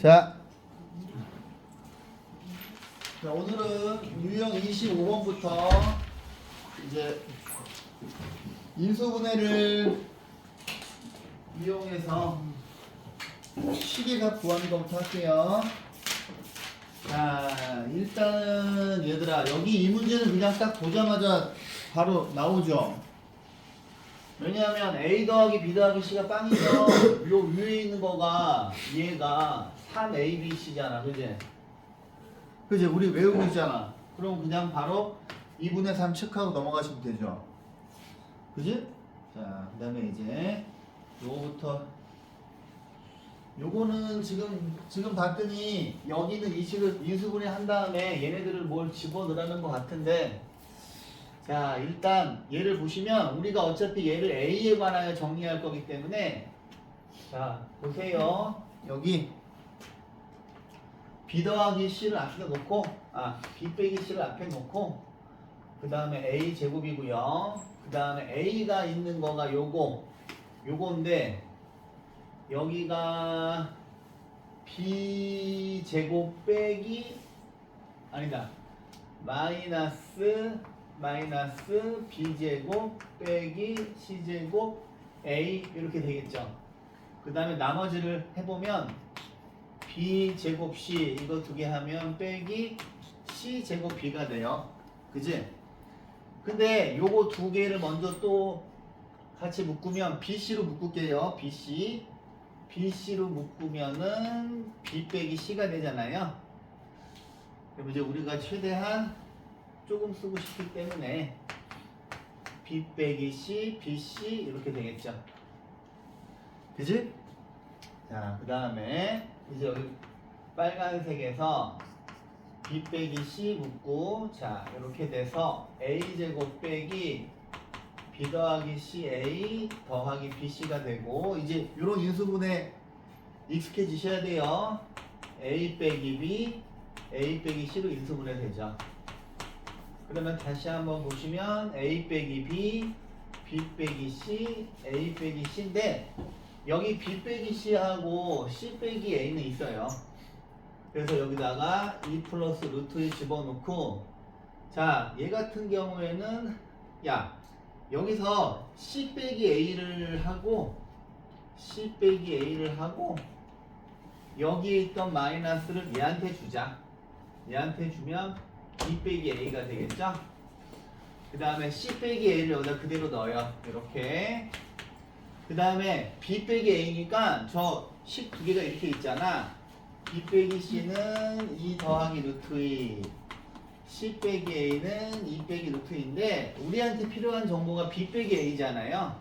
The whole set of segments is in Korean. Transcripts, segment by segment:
자, 오늘은 유형 25번부터 이제 인수분해를 이용해서 시계값 구하는 것부터 할게요. 자, 일단은 얘들아, 여기 이 문제는 그냥 딱 보자마자 바로 나오죠. 왜냐하면 A 더하기 B 더하기 C가 빵이죠. 요 위에 있는 거가 얘가 3ABC잖아, 그지? 그지? 우리 외우고 있잖아. 그럼 그냥 바로 2분의 3 체크하고 넘어가시면 되죠. 그지? 자, 그 다음에 이제 요거부터 요거는 지금 봤더니 여기는 이 식을 인수분해 한 다음에 얘네들을 뭘 집어넣으라는 것 같은데, 자, 일단 얘를 보시면 우리가 어차피 얘를 A에 관하여 정리할 거기 때문에, 자, 보세요. 여기 B 더하기 C를 앞에 놓고, B 빼기 C를 앞에 놓고, 그 다음에 A 제곱이고요. 그 다음에 A가 있는 거가 요건데, 여기가 B 제곱 빼기, 아니다, 마이너스 B제곱 빼기 C제곱 A 이렇게 되겠죠. 그 다음에 나머지를 해보면 B제곱 C 이거 두 개 하면 빼기 C제곱 B가 돼요. 그지? 근데 요거 두 개를 먼저 또 같이 묶으면 BC로 묶을게요. BC로 묶으면은 B 빼기 C가 되잖아요. 그럼 이제 우리가 최대한 조금 쓰고 싶기 때문에 B 빼기 C, BC 이렇게 되겠죠. 그지? 자, 그 다음에 이제 여기 빨간색에서 B 빼기 C 묶고, 자, 이렇게 돼서 A제곱 빼기 B 더하기 CA 더하기 BC가 되고, 이제 이런 인수분해 익숙해지셔야 돼요. A 빼기 B, A 빼기 C로 인수분해 되죠. 그러면 다시 한번 보시면 A 빼기 B, B 빼기 C, A 빼기 C인데, 여기 B 빼기 C하고 C 빼기 A는 있어요. 그래서 여기다가 2 플러스 루트 2 집어넣고, 자, 얘 같은 경우에는 여기서 C 빼기 A를 하고 여기에 있던 마이너스를 얘한테 주자. 얘한테 주면 B 빼기 A가 되겠죠? 그 다음에 C 빼기 A를 여기다 그대로 넣어요. 이렇게. 그 다음에 B 빼기 A니까 저 식 두 개가 이렇게 있잖아. B 빼기 C는 2 더하기 루트 2, C 빼기 A는 2 빼기 루트 2인데, 우리한테 필요한 정보가 B 빼기 A잖아요.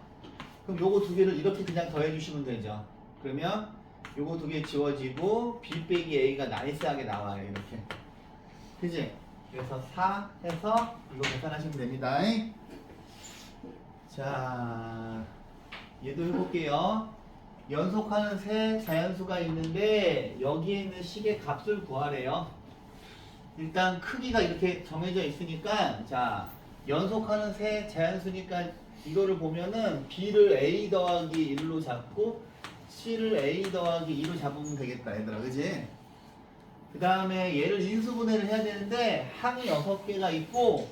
그럼 요거 두 개를 이렇게 그냥 더해주시면 되죠. 그러면 요거 두 개 지워지고 B 빼기 A가 나이스하게 나와요. 이렇게. 그지? 그래서 4 해서 이거 계산하시면 됩니다. 자, 얘도 해볼게요. 연속하는 세 자연수가 있는데 여기에 있는 식의 값을 구하래요. 일단 크기가 이렇게 정해져 있으니까, 자, 연속하는 세 자연수니까 이거를 보면은 B를 A 더하기 1로 잡고 C를 A 더하기 2로 잡으면 되겠다, 얘들아. 그지? 그 다음에 얘를 인수분해를 해야 되는데 항이 6개가 있고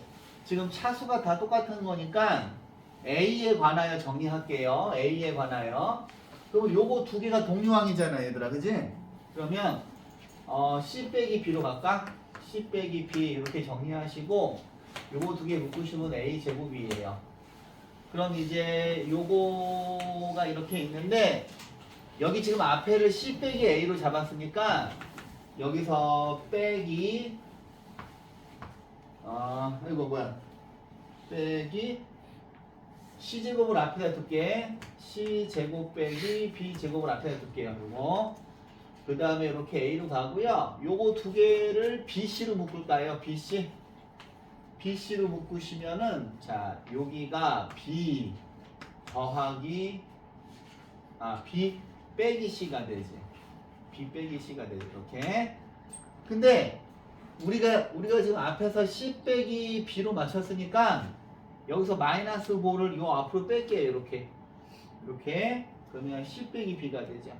지금 차수가 다 똑같은 거니까 A에 관하여 정리할게요. A에 관하여. 그럼 요거 두 개가 동류항이잖아, 얘들아. 그지? 그러면 C 빼기 B로 갈까? C 빼기 B 이렇게 정리하시고 요거 두 개 묶으시면 A 제곱이에요. 그럼 이제 요거가 이렇게 있는데, 여기 지금 앞에를 C 빼기 A로 잡았으니까 여기서 빼기 빼기 C제곱을 앞에다 둘게. C제곱 빼기 B제곱을 앞에다 둘게요. 요거. 그 다음에 이렇게 A로 가고요. 요거 두 개를 BC로 묶을까요? BC로 묶으시면은, 자, 여기가 B 더하기 B 빼기 C가 되지. B 빼기 C가 되지. 이렇게. 근데 우리가 지금 앞에서 C 빼기 B로 맞췄으니까 여기서 마이너스 5를 요 앞으로 뺄게요. 이렇게. 그러면 C 빼기 B가 되죠.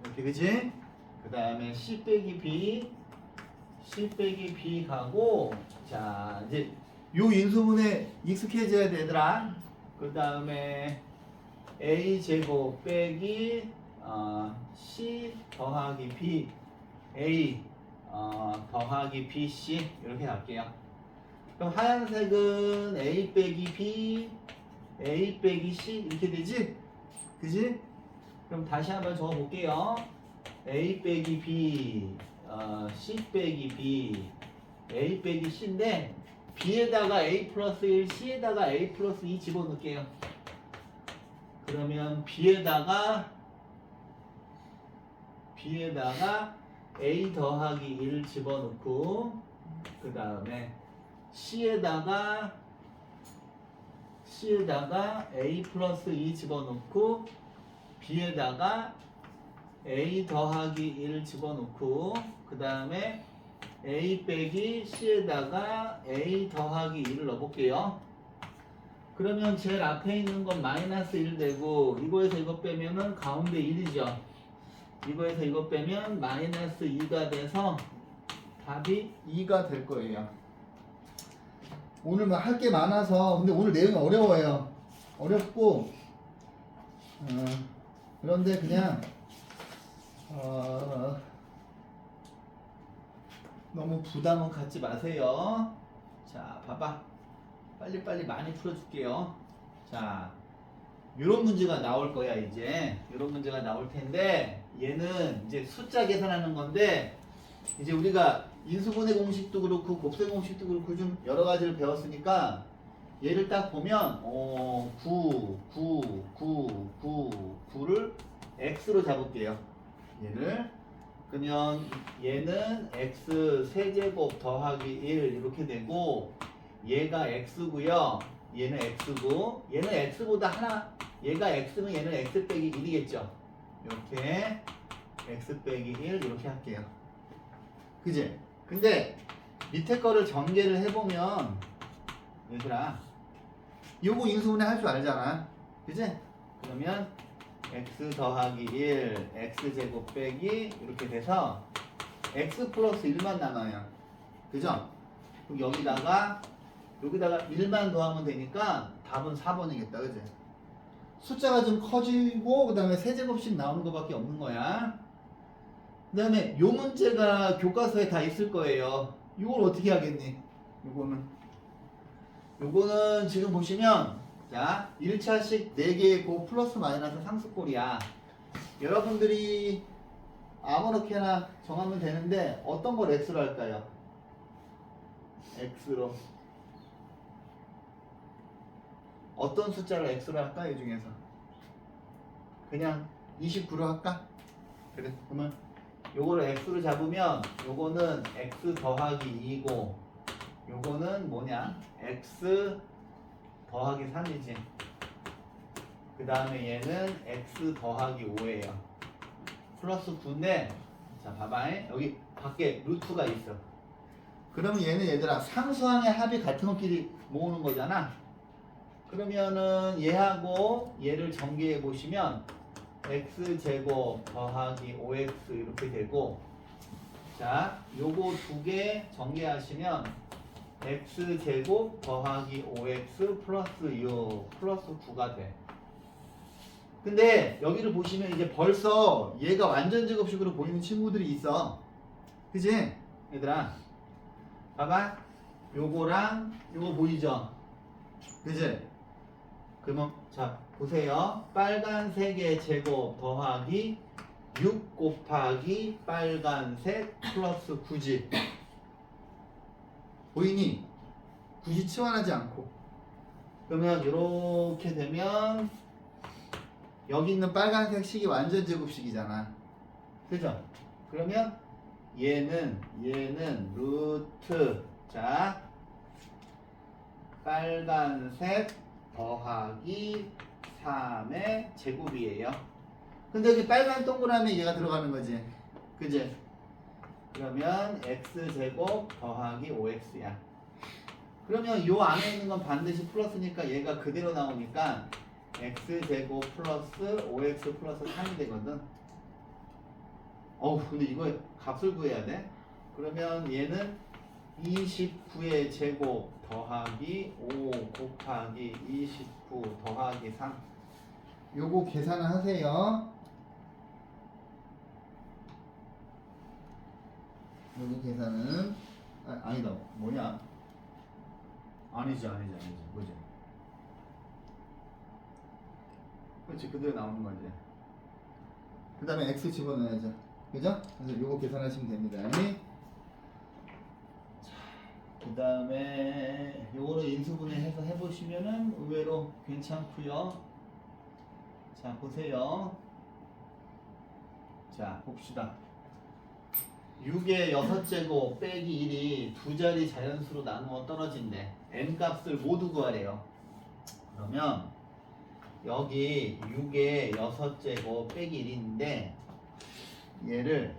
이렇게 그지? 그 다음에 C 빼기 B 가고 자 이제 요 인수분해 익숙해져야 되더라. 그 다음에 A 제곱 빼기 C 더하기 B A 더하기 BC 이렇게 할게요. 그럼 하얀색은 A 빼기 B A 빼기 C 이렇게 되지? 그지? 그럼 다시 한번 적어 볼게요. A 빼기 B C 빼기 B A 빼기 C인데 B에다가 A 플러스 1 C에다가 A 플러스 2 집어넣을게요. 그러면 B에다가 A 더하기 1 집어넣고 그 다음에 C에다가 A 플러스 2 집어넣고 B에다가 A 더하기 1 집어넣고 그 다음에 A 빼기 C에다가 A 더하기 2를 넣어볼게요. 그러면 제일 앞에 있는 건 마이너스 1 되고 이거에서 이거 빼면은 가운데 1이죠. 이거에서 이거 빼면 마이너스 2가 돼서 답이 2가 될 거예요. 오늘 뭐 할 게 많아서 근데 오늘 내용이 어려워요. 어렵고 그런데 그냥 너무 부담은 갖지 마세요. 자, 봐봐. 빨리빨리 많이 풀어줄게요. 자, 이런 문제가 나올 거야, 이제. 이런 문제가 나올 텐데, 얘는 이제 숫자 계산하는 건데, 이제 우리가 인수분해 공식도 그렇고, 곱셈 공식도 그렇고, 좀 여러 가지를 배웠으니까, 얘를 딱 보면, 9를 x로 잡을게요. 얘를. 그러면 얘는 x 세제곱 더하기 1 이렇게 되고 얘가 x고요. 얘는 x고 얘는 x보다 하나 얘가 x면 얘는 x 빼기 1이겠죠. 이렇게 x 빼기 1 이렇게 할게요. 그지? 근데 밑에 거를 전개를 해보면 얘들아 요거 인수분해 할 줄 알잖아. 그지? 그러면 x 더하기 1 x제곱 빼기 이렇게 돼서 x 플러스 1만 남아요. 그죠? 그럼 여기다가 1만 더하면 되니까 답은 4번이겠다. 그지? 숫자가 좀 커지고 그 다음에 세제곱씩 나오는 것밖에 없는 거야. 그 다음에 요 문제가 교과서에 다 있을 거예요. 이걸 어떻게 하겠니? 요거는 지금 보시면 자, 1차식 4개의 고 플러스 마이너스 상수꼴이야. 여러분들이 아무렇게나 정하면 되는데 어떤 걸 x로 할까요? x로. 어떤 숫자를 x로 할까? 이 중에서. 그냥 29로 할까? 그래. 그러면 요거를 x로 잡으면 요거는 x 더하기 2고 요거는 뭐냐? x 더하기 3이지. 그 다음에 얘는 x 더하기 5예요. 플러스 9인데 자 봐봐. 여기 밖에 루트가 있어. 그러면 얘는 얘들아 상수항의 합이 같은 것끼리 모으는 거잖아. 그러면은 얘하고 얘를 전개해 보시면 x제곱 더하기 5x 이렇게 되고 자 요거 두 개 전개하시면 x제곱 더하기 5x 플러스 6 플러스 9가 돼. 근데 여기를 보시면 이제 벌써 얘가 완전 제곱식으로 보이는 친구들이 있어. 그치? 얘들아 봐봐. 요거랑 요거 보이죠? 그치? 그러면 자 보세요. 빨간색의 제곱 더하기 6 곱하기 빨간색 플러스 9지. 보이니? 굳이 치환하지 않고. 그러면 이렇게 되면 여기 있는 빨간색 식이 완전 제곱식이잖아. 그죠? 그러면 얘는 루트 자 빨간색 더하기 3의 제곱이에요. 근데 여기 빨간 동그라미 얘가 들어가는 거지. 그지? 그러면 x제곱 더하기 5x야. 그러면 요 안에 있는 건 반드시 플러스니까 얘가 그대로 나오니까 x제곱 플러스 5x 플러스 3이 되거든. 근데 이거 값을 구해야 돼? 그러면 얘는 29의 제곱 더하기 5 곱하기 29 더하기 3. 요거 계산을 하세요. 요거 계산은 아니다. 뭐냐? 아니지. 뭐지? 그렇지. 그대로 나오는 거지. 그 다음에 x 집어넣어야죠. 그죠? 그래서 요거 계산하시면 됩니다. 그 다음에 요거를 인수분해 해서 해보시면은 의외로 괜찮고요. 자, 보세요. 자, 봅시다. 6의 6제곱 빼기 1이 두 자리 자연수로 나누어 떨어진대. n값을 모두 구하래요. 그러면 여기 6의 6제곱 빼기 1인데 얘를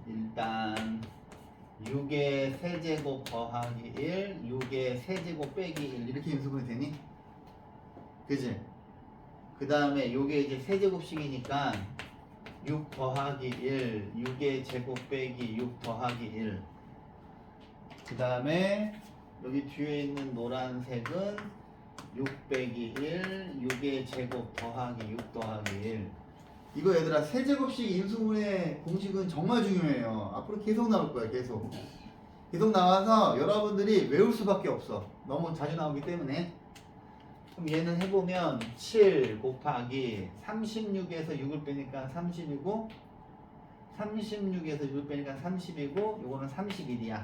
일단 6의 세제곱 더하기 1, 6의 세제곱 빼기 1 이렇게 인수분해 되니? 그지? 그 다음에 요게 이제 세제곱식이니까 6 더하기 1, 6의 제곱 빼기 6 더하기 1. 그 다음에 여기 뒤에 있는 노란색은 6 빼기 1, 6의 제곱 더하기 6 더하기 1. 이거 얘들아 세제곱식 인수분해 공식은 정말 중요해요. 앞으로 계속 나올 거야. 계속 나와서 여러분들이 외울 수밖에 없어. 너무 자주 나오기 때문에. 그럼 얘는 해보면 7 곱하기 36에서 6을 빼니까 30이고 36에서 6을 빼니까 30이고 요거는 31이야.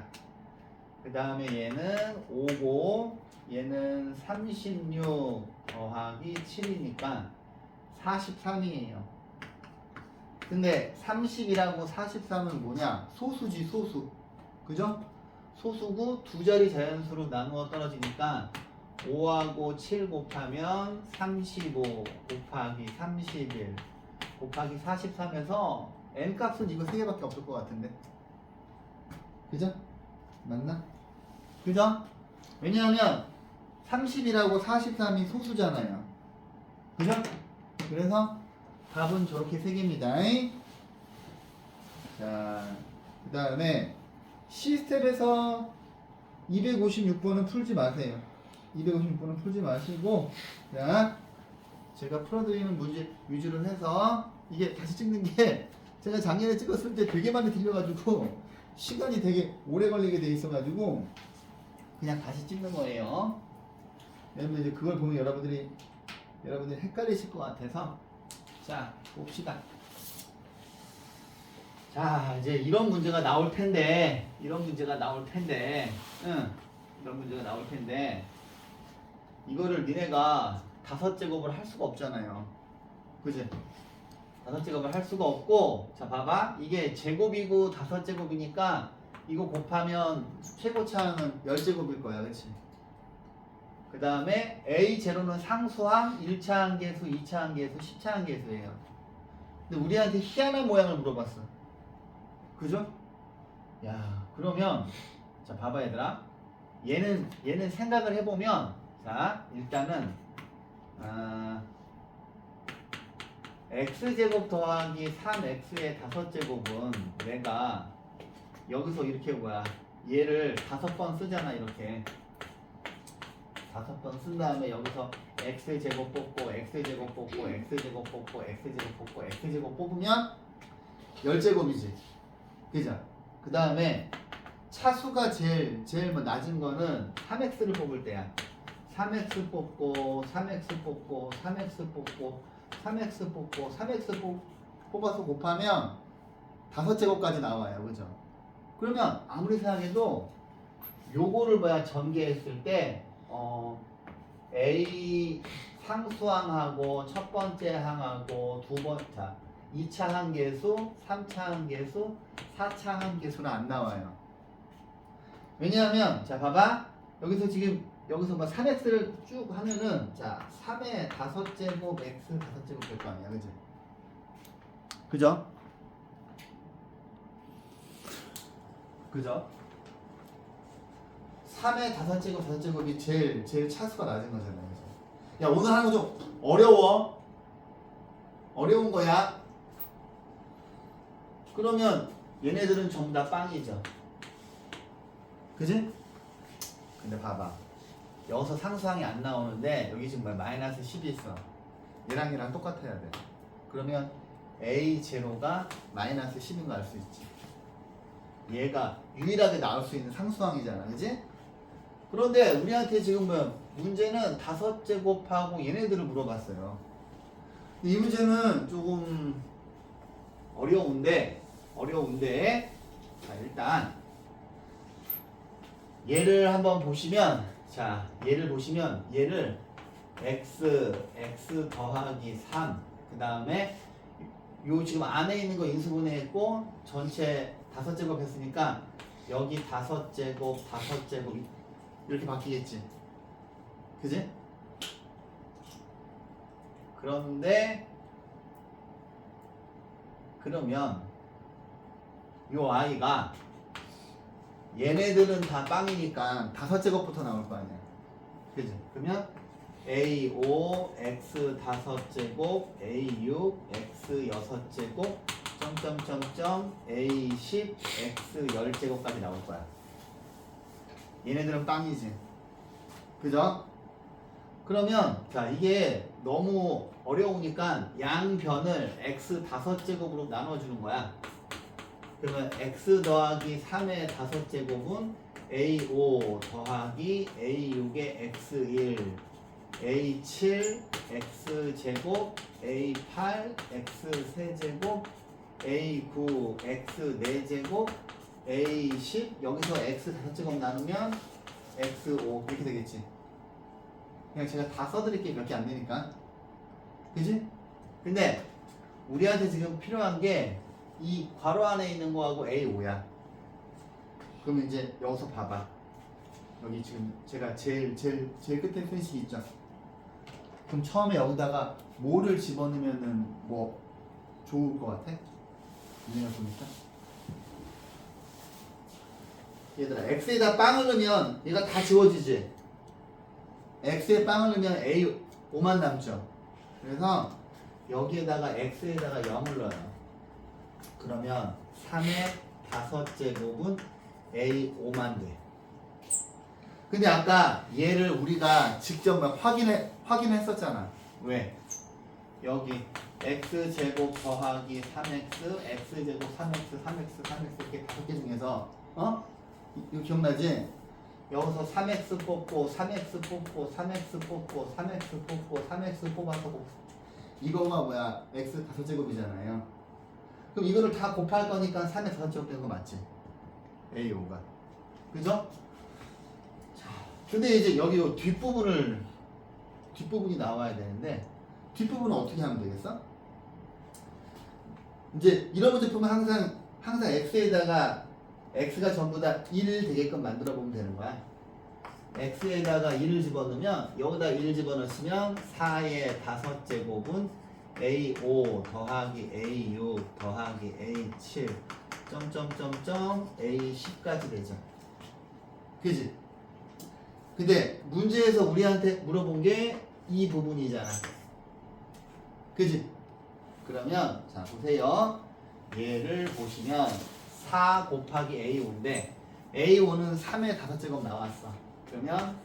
그 다음에 얘는 5고 얘는 36 더하기 7이니까 43이에요. 근데 30이라고 43은 뭐냐? 소수지, 소수. 그죠? 소수고 두 자리 자연수로 나누어 떨어지니까 5하고 7 곱하면 35 곱하기 31 곱하기 43에서 n값은 이거 3개밖에 없을 것 같은데. 그죠? 맞나? 그죠? 왜냐하면 30이라고 43이 소수잖아요. 그죠? 그래서 답은 저렇게 3개입니다. 자, 그 다음에 C스텝에서 256번은 풀지 마세요. 256번은 풀지 마시고, 자, 제가 풀어드리는 문제 위주로 해서 이게 다시 찍는 게 제가 작년에 찍었을 때 되게 많이 들려가지고 시간이 되게 오래 걸리게 돼 있어가지고 그냥 다시 찍는 거예요. 왜냐면 이제 그걸 보면 여러분들이 헷갈리실 것 같아서. 자, 봅시다. 자, 이제 이런 문제가 나올 텐데, 이런 문제가 나올 텐데, 이거를 니네가 5제곱을 할 수가 없잖아요. 그지? 5제곱을 할 수가 없고, 자, 봐봐. 이게 제곱이고 5제곱이니까 이거 곱하면 최고차항은 10제곱일 거야. 그치? 그 다음에 A0는 상수항, 1차항 계수, 2차항 계수, 10차항 계수예요. 근데 우리한테 희한한 모양을 물어봤어. 그죠? 야, 그러면 자, 봐봐 얘들아. 얘는 생각을 해보면, 자, 일단은 x제곱 더하기 3x의 5제곱은 내가 여기서 이렇게 얘를 5번 쓰잖아. 이렇게 5번 쓴 다음에 여기서 x제곱 뽑고 x제곱 뽑고 x제곱 뽑고 x제곱 뽑고 x제곱 뽑으면 10제곱이지. 그죠? 그 다음에 차수가 제일 뭐 낮은 거는 3x를 뽑을 때야. 3x 뽑고 3x 뽑고 3x 뽑고 3x 뽑고 3x 뽑아서 곱하면 5제곱까지 나와요. 그죠? 그러면 아무리 생각해도 요거를 전개했을 때 A 상수항하고 첫 번째 항하고 2차 항계수, 3차 항계수, 4차 항계수는 안 나와요. 왜냐하면 자, 봐봐. 여기서 뭐 3x를 쭉 하면은 자, 3의 5제곱 x 5제곱 될 거 아니야. 그지? 그죠? 그죠? 3의 5제곱 5제곱이 제일 차수가 낮은 거잖아요. 그죠? 야, 오늘 하는 거 좀 어려워. 어려운 거야. 그러면 얘네들은 전부 다 빵이죠. 그지? 근데 봐봐. 여기서 상수항이 안 나오는데 여기 지금 마이너스 10이 있어. 얘랑 똑같아야 돼. 그러면 A0가 마이너스 10인 거 알 수 있지. 얘가 유일하게 나올 수 있는 상수항이잖아. 그지? 그런데 우리한테 지금 문제는 5제곱하고 얘네들을 물어봤어요. 이 문제는 조금 어려운데 자 일단 얘를 한번 보시면 자 얘를 보시면 얘를 x 더하기 3 그 다음에 요 지금 안에 있는 거 인수분해했고 전체 5제곱 했으니까 여기 5제곱 이렇게 바뀌겠지. 그지? 그런데 그러면 요 아이가 얘네들은 다 빵이니까 5제곱부터 나올 거 아니야. 그지? 그러면 A5 x 5제곱 A6 x 6제곱 점점점점 A10 x 10제곱까지 나올 거야. 얘네들은 빵이지. 그죠? 그러면 자 이게 너무 어려우니까 양변을 x 5제곱으로 나눠주는 거야. 그러면 x 더하기 3의 5제곱은 a5 더하기 a6의 x1 a7 x제곱 a8 x3제곱 a9 x4제곱 a10 여기서 x 5제곱 나누면 x5 이렇게 되겠지. 그냥 제가 다 써드릴게요. 몇 개 안 되니까. 그지? 근데 우리한테 지금 필요한 게 이 괄호 안에 있는 거하고 A5야. 그럼 이제 여기서 봐봐. 여기 지금 제가 제일 끝에 표시 있죠? 그럼 처음에 여기다가 뭐를 집어넣으면은 뭐 좋을 것 같아? 얘가 보니까 얘들아 X에다 빵을 넣으면 얘가 다 지워지지? X에 빵을 넣으면 A5만 남죠? 그래서 여기에다가 X에다가 0을 넣어요. 그러면 3의 5제곱은 A5만 돼. 근데 아까 얘를 우리가 직접 확인했었잖아. 왜? 여기 x제곱 더하기 3x, x제곱 3x 이렇게 5개 중에서 이거 기억나지? 여기서 3x 뽑고 3x 뽑고 3x 뽑고 3x 뽑고 3x 뽑아서 이거가 뭐야? x 5제곱이잖아요. 그럼 이거를 다 곱할 거니까 3의 5제곱 되는 거 맞지? A5가. 그죠? 자, 근데 이제 여기 뒷부분이 나와야 되는데 뒷부분은 어떻게 하면 되겠어? 이제 이런 문제 풀면 항상 x에다가 x가 전부 다 1 되게끔 만들어 보면 되는 거야. x에다가 1을 집어넣으면 여기다 1 집어넣으시면 4의 5제곱은 a5 더하기 a6 더하기 a7 점점점점 a10까지 되죠. 그지? 근데 문제에서 우리한테 물어본 게 이 부분이잖아. 그지? 그러면 자 보세요. 얘를 보시면 4 곱하기 a5인데 a5는 3의 5제곱 나왔어. 그러면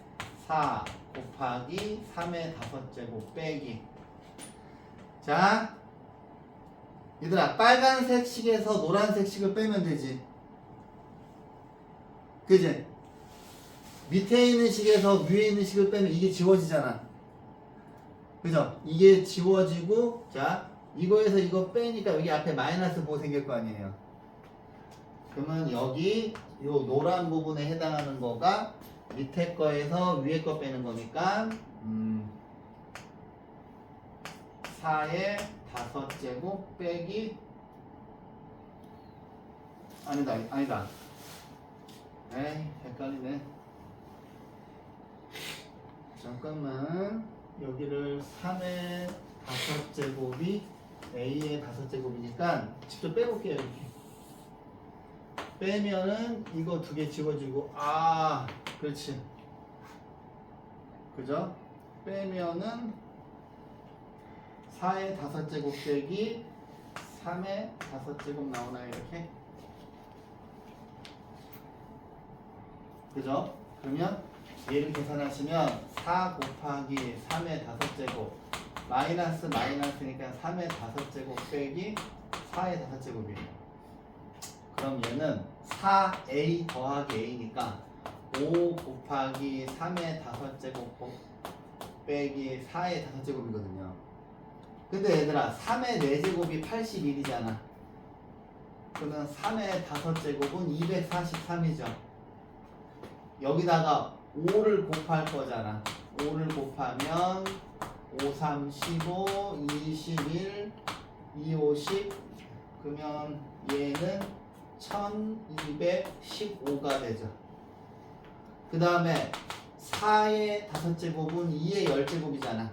4 곱하기 3의 5제곱 빼기. 자 얘들아 빨간색 식에서 노란색 식을 빼면 되지. 그지? 밑에 있는 식에서 위에 있는 식을 빼면 이게 지워지잖아. 그죠? 이게 지워지고 자 이거에서 이거 빼니까 여기 앞에 마이너스 뭐 생길 거 아니에요. 그러면 여기 요 노란 부분에 해당하는 거가 밑에 거에서 위에 거 빼는 거니까 4의 5제곱 빼기 아니다 에이 헷갈리네. 잠깐만 여기를 3의 5제곱이 A의 5제곱이니까 직접 빼볼게요. 이렇게 빼면은 이거 2개 지워지고 그렇지. 그죠? 빼면은 4의 5제곱 빼기 3의 5제곱 나오나요? 이렇게? 그죠? 그러면 얘를 계산하시면 4 곱하기 3의 5제곱 마이너스 마이너스니까 3의 5제곱 빼기 4의 5제곱이에요. 그럼 얘는 4a 더하기 a니까 5 곱하기 3의 5제곱 빼기 4의 5제곱이거든요. 근데 얘들아 3의 4제곱이 81이잖아. 그러면 3의 5제곱은 243이죠. 여기다가 5를 곱할 거잖아. 5를 곱하면 5, 3, 15, 21, 2, 5, 10 그러면 얘는 1215가 되죠. 그 다음에 4의 5제곱은 2의 10제곱이잖아.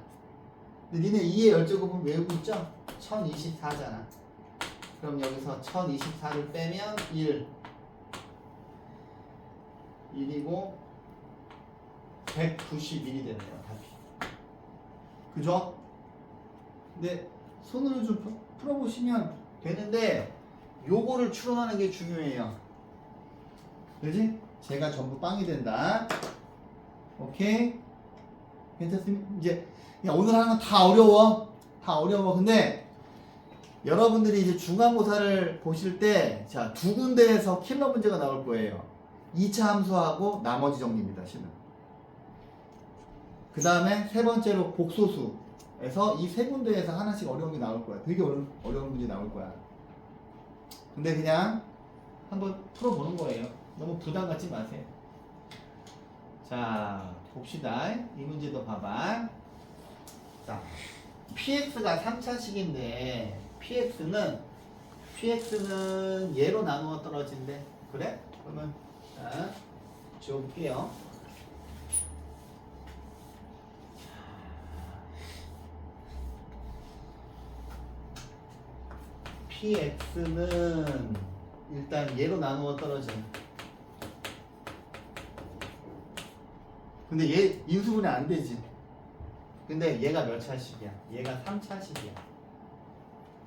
근데 니네 2의 10제곱은 외우고 있죠? 1024잖아. 그럼 여기서 1024를 빼면 1이고 191이 되네요. 답이. 그죠? 근데 손으로 좀 풀어보시면 되는데 요거를 추론하는 게 중요해요. 그지? 제가 전부 빵이 된다. 오케이? 괜찮습니까? 이제 오늘 하는 건 다 어려워. 다 어려워. 근데 여러분들이 이제 중간고사를 보실 때 자, 두 군데에서 킬러 문제가 나올 거예요. 2차 함수하고 나머지 정리입니다. 실은. 그 다음에 세 번째로 복소수에서 이 세 군데에서 하나씩 어려운 게 나올 거야. 되게 어려운 문제 나올 거야. 근데 그냥 한번 풀어보는 거예요. 너무 부담 갖지 마세요. 자, 봅시다. 이 문제도 봐봐. 자, px가 3차식인데 px는 얘로 나누어 떨어진대. 그래? 그러면 자, 지워볼게요. px는 일단 얘로 나누어 떨어져. 근데 얘 인수분해 안 되지. 근데 얘가 몇 차식이야? 얘가 3차식이야.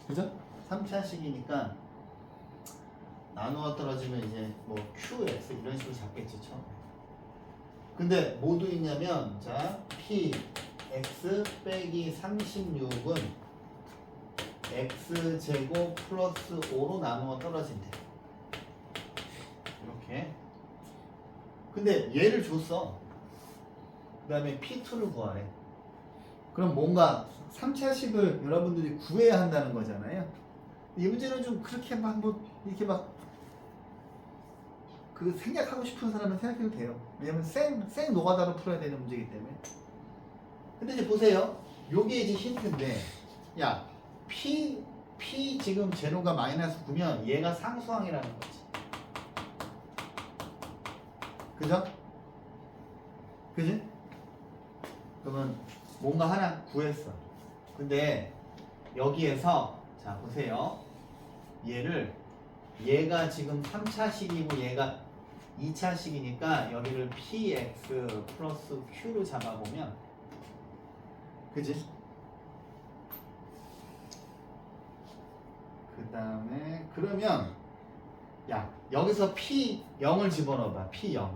그죠? 3차식이니까 나누어 떨어지면 이제 뭐 qx 이런 식으로 잡겠지 처음에. 근데 뭐도 있냐면 자 px 빼기 36은 x제곱 플러스 5로 나누어 떨어진대. 이렇게. 근데 얘를 줬어. 그 다음에 p2를 구하래. 그럼 뭔가 3차식을 여러분들이 구해야 한다는 거잖아요. 이 문제는 좀 그렇게 막 뭐 이렇게 막 그 생각하고 싶은 사람은 생각해도 돼요. 왜냐면 생 노가다로 풀어야 되는 문제이기 때문에. 근데 이제 보세요. 요게 이제 힌트인데 야 p 지금 제로가 마이너스 9면 얘가 상수항이라는 거지. 그죠? 그지? 그러면 뭔가 하나 구했어. 근데 여기에서 자 보세요. 얘가 지금 3차식이고 얘가 2차식이니까 여기를 px 플러스 q로 잡아보면 그지? 그 다음에 그러면 야 여기서 p0을 집어넣어봐. p0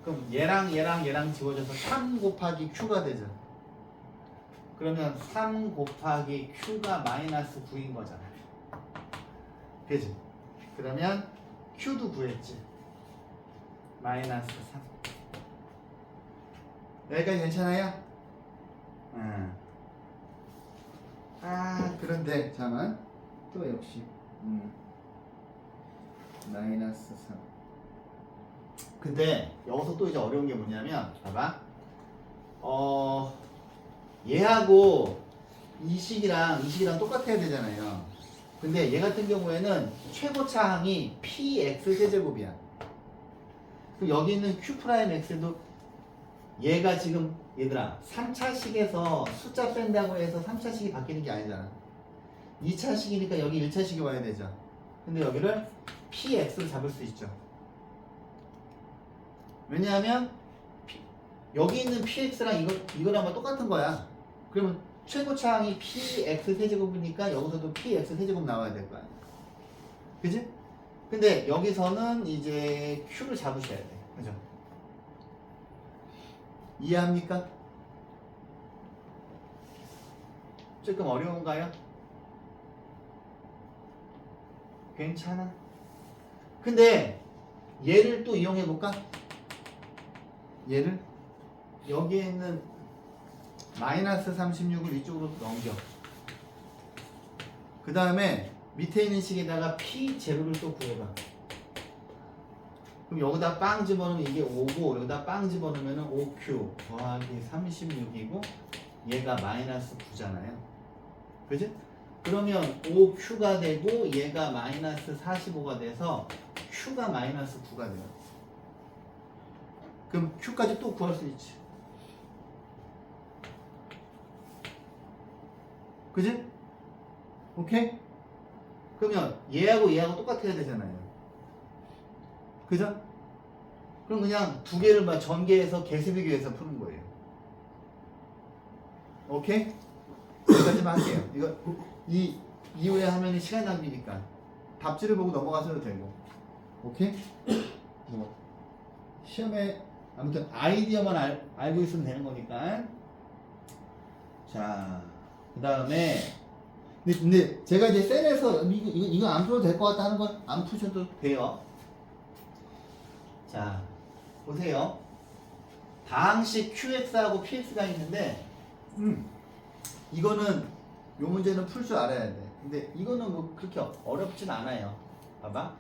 그럼 얘랑 지워져서 3 곱하기 q가 되죠. 그러면 3 곱하기 q가 마이너스 9인 거잖아. 그지? 그러면 q도 구했지. 마이너스 3. 여기까지 괜찮아요? 그런데 잠깐만 또 역시 마이너스 3. 근데 여기서 또 이제 어려운 게 뭐냐면 봐봐. 얘하고 이 식이랑 똑같아야 되잖아요. 근데 얘 같은 경우에는 최고차항이 px 세제곱이야. 여기 있는 q'x도 얘가 지금 얘들아 3차식에서 숫자 뺀다고 해서 3차식이 바뀌는 게 아니잖아. 2차식이니까 여기 1차식이 와야 되죠. 근데 여기를 px로 잡을 수 있죠. 왜냐하면 여기 있는 px랑 이거랑 똑같은 거야. 그러면 최고차항이 px 세제곱이니까 여기서도 px 세제곱 나와야 될 거 아니야. 그지? 근데 여기서는 이제 q를 잡으셔야 돼. 그죠? 이해합니까? 조금 어려운가요? 괜찮아? 근데 얘를 또 이용해 볼까? 얘를 여기에 있는 마이너스 36을 이쪽으로 넘겨. 그 다음에 밑에 있는 식에다가 p 제로를 또 구해봐. 그럼 여기다 빵 집어넣으면 이게 5고 여기다 빵 집어넣으면 5q 더하기 36이고 얘가 마이너스 9잖아요. 그지? 그러면 5q가 되고 얘가 마이너스 45가 돼서 q가 마이너스 9가 돼요. 그럼 q까지 또 구할 수 있지. 그지? 오케이? 그러면 얘하고 얘하고 똑같아야 되잖아요. 그죠? 그럼 그냥 두 개를 막 전개해서 개수 비교해서 푸는 거예요. 오케이? 여기까지만 할게요. 이거 이 이후에 하면 시간 낭비니까 답지를 보고 넘어가셔도 되고. 오케이? 뭐 시험에 아무튼 아이디어만 알고 있으면 되는 거니까. 자, 그 다음에 근데 제가 이제 셀에서 이거 안 풀어도 될 것 같다 하는 건 안 푸셔도 돼요. 자, 보세요. 다항식 QX하고 PX가 있는데 이거는 요 문제는 풀 줄 알아야 돼. 근데 이거는 뭐 그렇게 어렵진 않아요. 봐봐.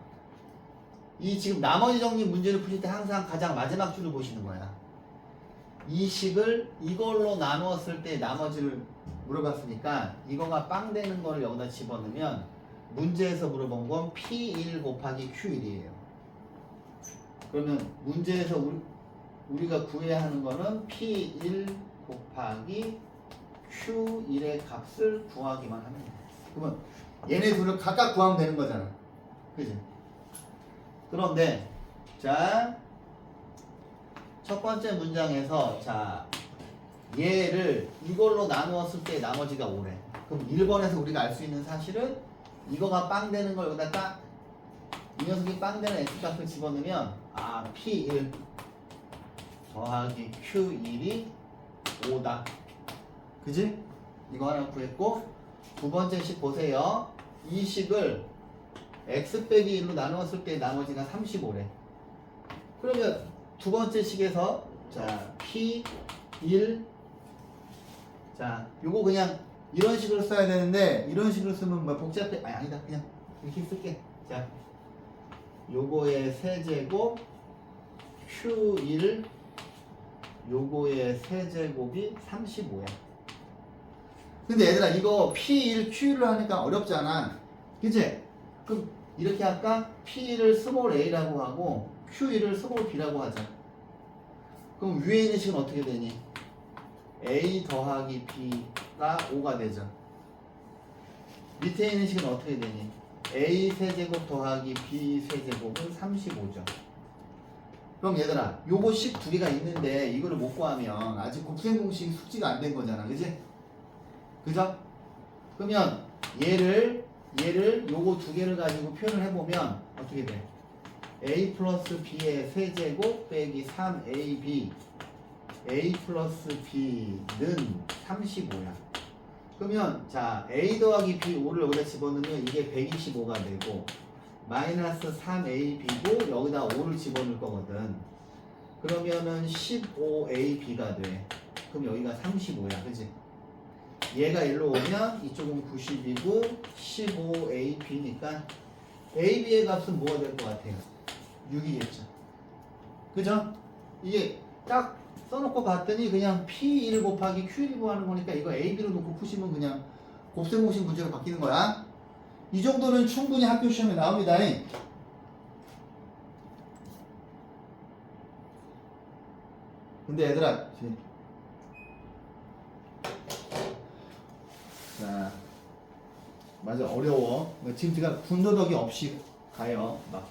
이 지금 나머지 정리 문제를 풀 때 항상 가장 마지막 줄을 보시는 거야. 이 식을 이걸로 나누었을 때 나머지를 물어봤으니까 이거가 빵 되는 거를 여기다 집어넣으면 문제에서 물어본 건 P1 곱하기 Q1이에요. 그러면 문제에서 우리가 구해야 하는 거는 P1 곱하기 Q1의 값을 구하기만 하면 돼. 그러면 얘네 둘을 각각 구하면 되는 거잖아. 그지? 그런데 자, 첫 번째 문장에서 자, 얘를 이걸로 나누었을 때 나머지가 5래. 그럼 1번에서 우리가 알 수 있는 사실은 이거가 빵 되는 걸 여기다 딱 이 녀석이 빵 되는 x값을 집어넣으면 P1 더하기 Q1이 5다. 그지? 이거 하나 구했고, 두 번째 식 보세요. 이 식을 x 빼기 1로 나누었을 때 나머지가 35래. 그러면 두 번째 식에서 자 P1 자 요거 그냥 이런 식으로 써야 되는데 이런 식으로 쓰면 뭐 복잡해. 아니다. 그냥 이렇게 쓸게. 자 요거의 세제곱 Q1 요거의 세제곱이 35야. 근데 얘들아 이거 P1 Q1을 하니까 어렵잖아. 그치? 그럼 이렇게 할까? P1을 스몰 a라고 하고 Q1을 스몰 b라고 하자. 그럼 위에 있는 식은 어떻게 되니? a 더하기 b가 5가 되죠. 밑에 있는 식은 어떻게 되니? a 세제곱 더하기 b 세제곱은 35죠. 그럼 얘들아 요거 식 두 개가 있는데 이거를 못 구하면 아직 곱셈 공식이 숙지가 안 된 거잖아. 그지? 그죠? 그러면 얘를 요거 두 개를 가지고 표현을 해보면 어떻게 돼? a 플러스 b의 세제곱 빼기 3ab a 플러스 b는 35야. 그러면 자 a 더하기 b 5를 여기다 집어넣으면 이게 125가 되고 마이너스 3ab고 여기다 5를 집어넣을 거거든. 그러면은 15ab가 돼. 그럼 여기가 35야. 그치? 얘가 일로 오면 이쪽은 90이고 15ab니까 ab의 값은 뭐가 될 것 같아요? 6이겠죠. 그죠? 이게 딱 써놓고 봤더니 그냥 P1 곱하기 Q1 구하는 거니까 이거 AB로 놓고 푸시면 그냥 곱셈 공식 문제로 바뀌는 거야. 이 정도는 충분히 학교 시험에 나옵니다. 근데 얘들아 자 맞아 어려워. 지금 제가 군더더기 없이 가요. 막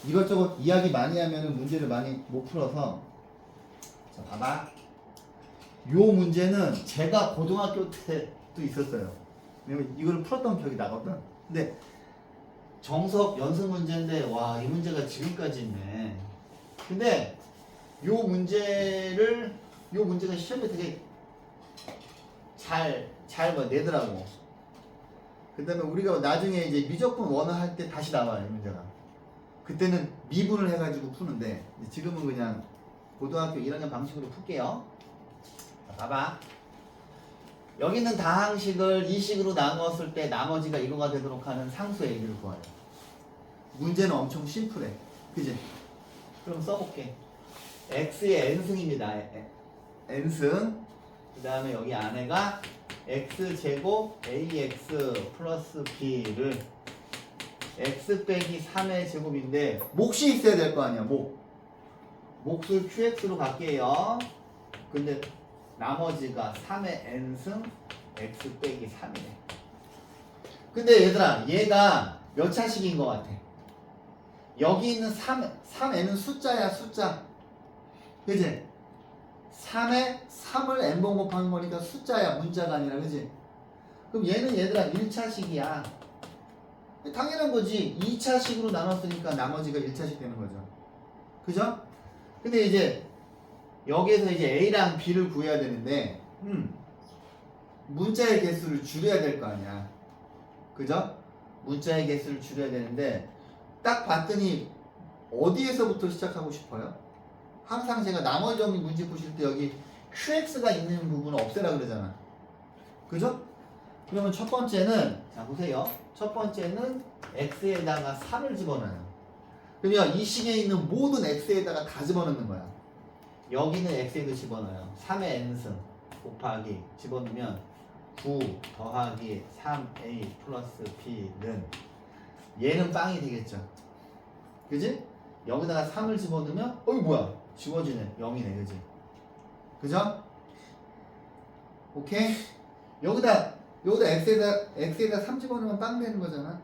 이것저것 이야기 많이 하면은 문제를 많이 못 풀어서. 자 봐봐. 요 문제는 제가 고등학교 때 적도 있었어요. 왜냐면 이걸 풀었던 기억이 나거든. 근데 정석 연습 문제인데 와, 이 문제가 지금까지 있네. 근데 요 문제가 시험에 되게 잘 내더라고. 그 다음에 우리가 나중에 이제 미적분 원어 할 때 다시 나와요, 이 문제가. 그때는 미분을 해가지고 푸는데, 지금은 그냥 고등학교 1학년 방식으로 풀게요. 자, 봐봐. 여기 있는 다항식을 이 식으로 나누었을 때 나머지가 이거가 되도록 하는 상수 A를 구하래. 문제는 엄청 심플해. 그지? 그럼 써볼게. x의 n승입니다. n승. 그 다음에 여기 안에가 x제곱 ax 플러스 b를 x 빼기 3의 제곱인데 몫이 있어야 될 거 아니야. 몫을 qx로 갈게요. 근데 나머지가 3의 n승 x 빼기 3이네. 근데 얘들아, 얘가 몇 차식인 것 같아? 여기 있는 3n은 숫자야, 숫자. 그지? 3에 3을 n번 곱하는 거니까 숫자야, 문자가 아니라. 그지? 그럼 얘는 얘들아 1차식이야. 당연한 거지. 2차식으로 나눴으니까 나머지가 1차식 되는 거죠. 그죠? 근데 이제 여기에서 이제 A랑 B를 구해야 되는데 문자의 개수를 줄여야 될 거 아니야. 그죠? 문자의 개수를 줄여야 되는데 딱 봤더니 어디에서부터 시작하고 싶어요? 항상 제가 나머지 정리 문제 푸실 때 여기 QX가 있는 부분을 없애라 그러잖아. 그죠? 그러면 첫 번째는, 자 보세요. 첫 번째는 X에다가 3을 집어넣어요. 그러면 이 식에 있는 모든 X에다가 다 집어넣는 거야. 여기는 X에도 집어넣어요. 3의 N승 곱하기 집어넣으면 9 더하기 3A 플러스 B는 얘는 빵이 되겠죠. 그지? 여기다가 3을 집어넣으면 어이 뭐야? 지워지네. 0이네. 그지? 그죠? 오케이? 여기다 X에다 3 집어넣으면 빵 되는 거잖아.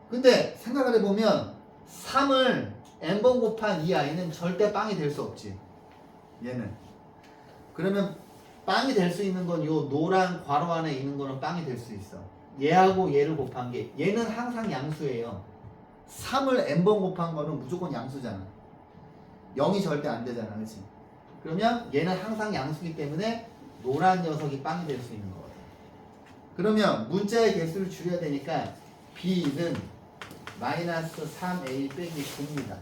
근데 생각을 해보면 3을 n번 곱한 이 아이는 절대 빵이 될 수 없지. 얘는. 그러면 빵이 될 수 있는 건 요 노란 괄호 안에 있는 거는 빵이 될 수 있어. 얘하고 얘를 곱한 게 얘는 항상 양수예요. 3을 n번 곱한 거는 무조건 양수잖아. 0이 절대 안 되잖아. 그치? 그러면 얘는 항상 양수이기 때문에 노란 녀석이 빵이 될 수 있는 거예요. 그러면 문자의 개수를 줄여야 되니까 B는 마이너스 3A 빼기 9입니다.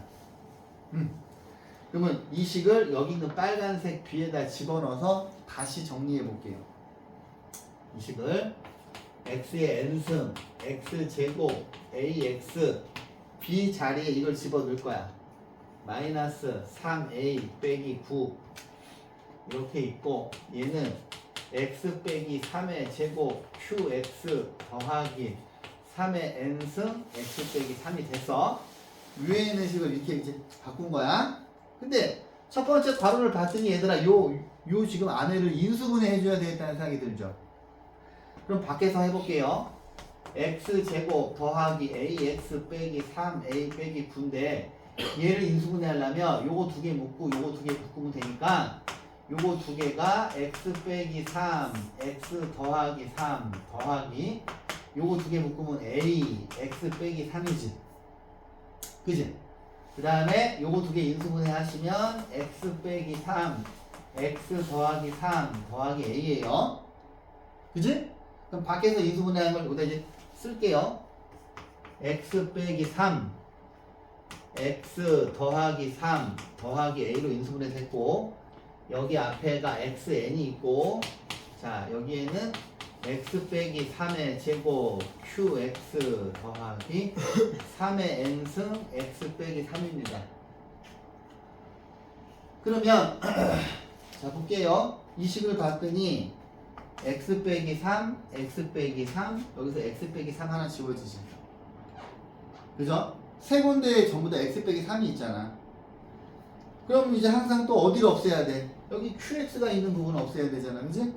그러면 이 식을 여기 있는 빨간색 B에다 집어넣어서 다시 정리해 볼게요. 이 식을 X의 N승 X제곱 AX B 자리에 이걸 집어넣을 거야. 마이너스 3A 빼기 9 이렇게 있고, 얘는 X 빼기 3의 제곱 QX 더하기 3의 N승 X 빼기 3이 돼서 위에 있는 식을 이렇게 이제 바꾼 거야. 근데 첫 번째 괄호를 봤더니 얘들아 요 지금 안에를 인수분해 해줘야 되겠다는 생각이 들죠. 그럼 밖에서 해볼게요. X제곱 더하기 AX 빼기 3A 빼기 9인데 얘를 인수분해 하려면 요거 두 개 묶고 요거 두 개 묶으면 되니까 요거 두 개가 X 빼기 3 X 더하기 3 더하기 요거 두 개 묶으면 A X 빼기 3이지. 그지? 그 다음에 요거 두 개 인수분해 하시면 X 빼기 3 X 더하기 3 더하기 A예요. 그지? 그럼 밖에서 인수분해한 걸 여기다 이제 쓸게요. X 빼기 3 X 더하기 3 더하기 A로 인수분해 됐고, 여기 앞에가 XN이 있고, 자 여기에는 X 빼기 3의 제곱 QX 더하기 3의 N승 X 빼기 3입니다. 그러면 자 볼게요. 이 식을 봤더니 X 빼기 3 X 빼기 3 여기서 X 빼기 3 하나 지워지지. 그죠? 세 군데에 전부 다 X 빼기 3이 있잖아. 그럼 이제 항상 또 어디를 없애야 돼? 여기 QX가 있는 부분을 없애야 되잖아. 그지?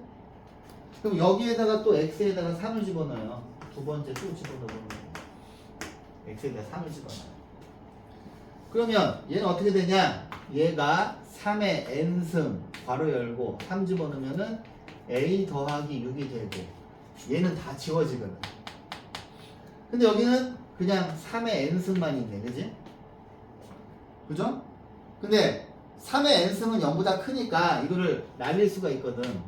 그럼 여기에다가 또 X에다가 3을 집어넣어요. 두 번째 또 집어넣어보는 거예요. X에다가 3을 집어넣어요. 그러면 얘는 어떻게 되냐? 얘가 3의 N승 괄호 열고 3 집어넣으면은 a 더하기 6이 되고 얘는 다 지워지거든. 근데 여기는 그냥 3의 n승만 있네. 그지? 그죠? 근데 3의 n승은 0보다 크니까 이거를 날릴 수가 있거든.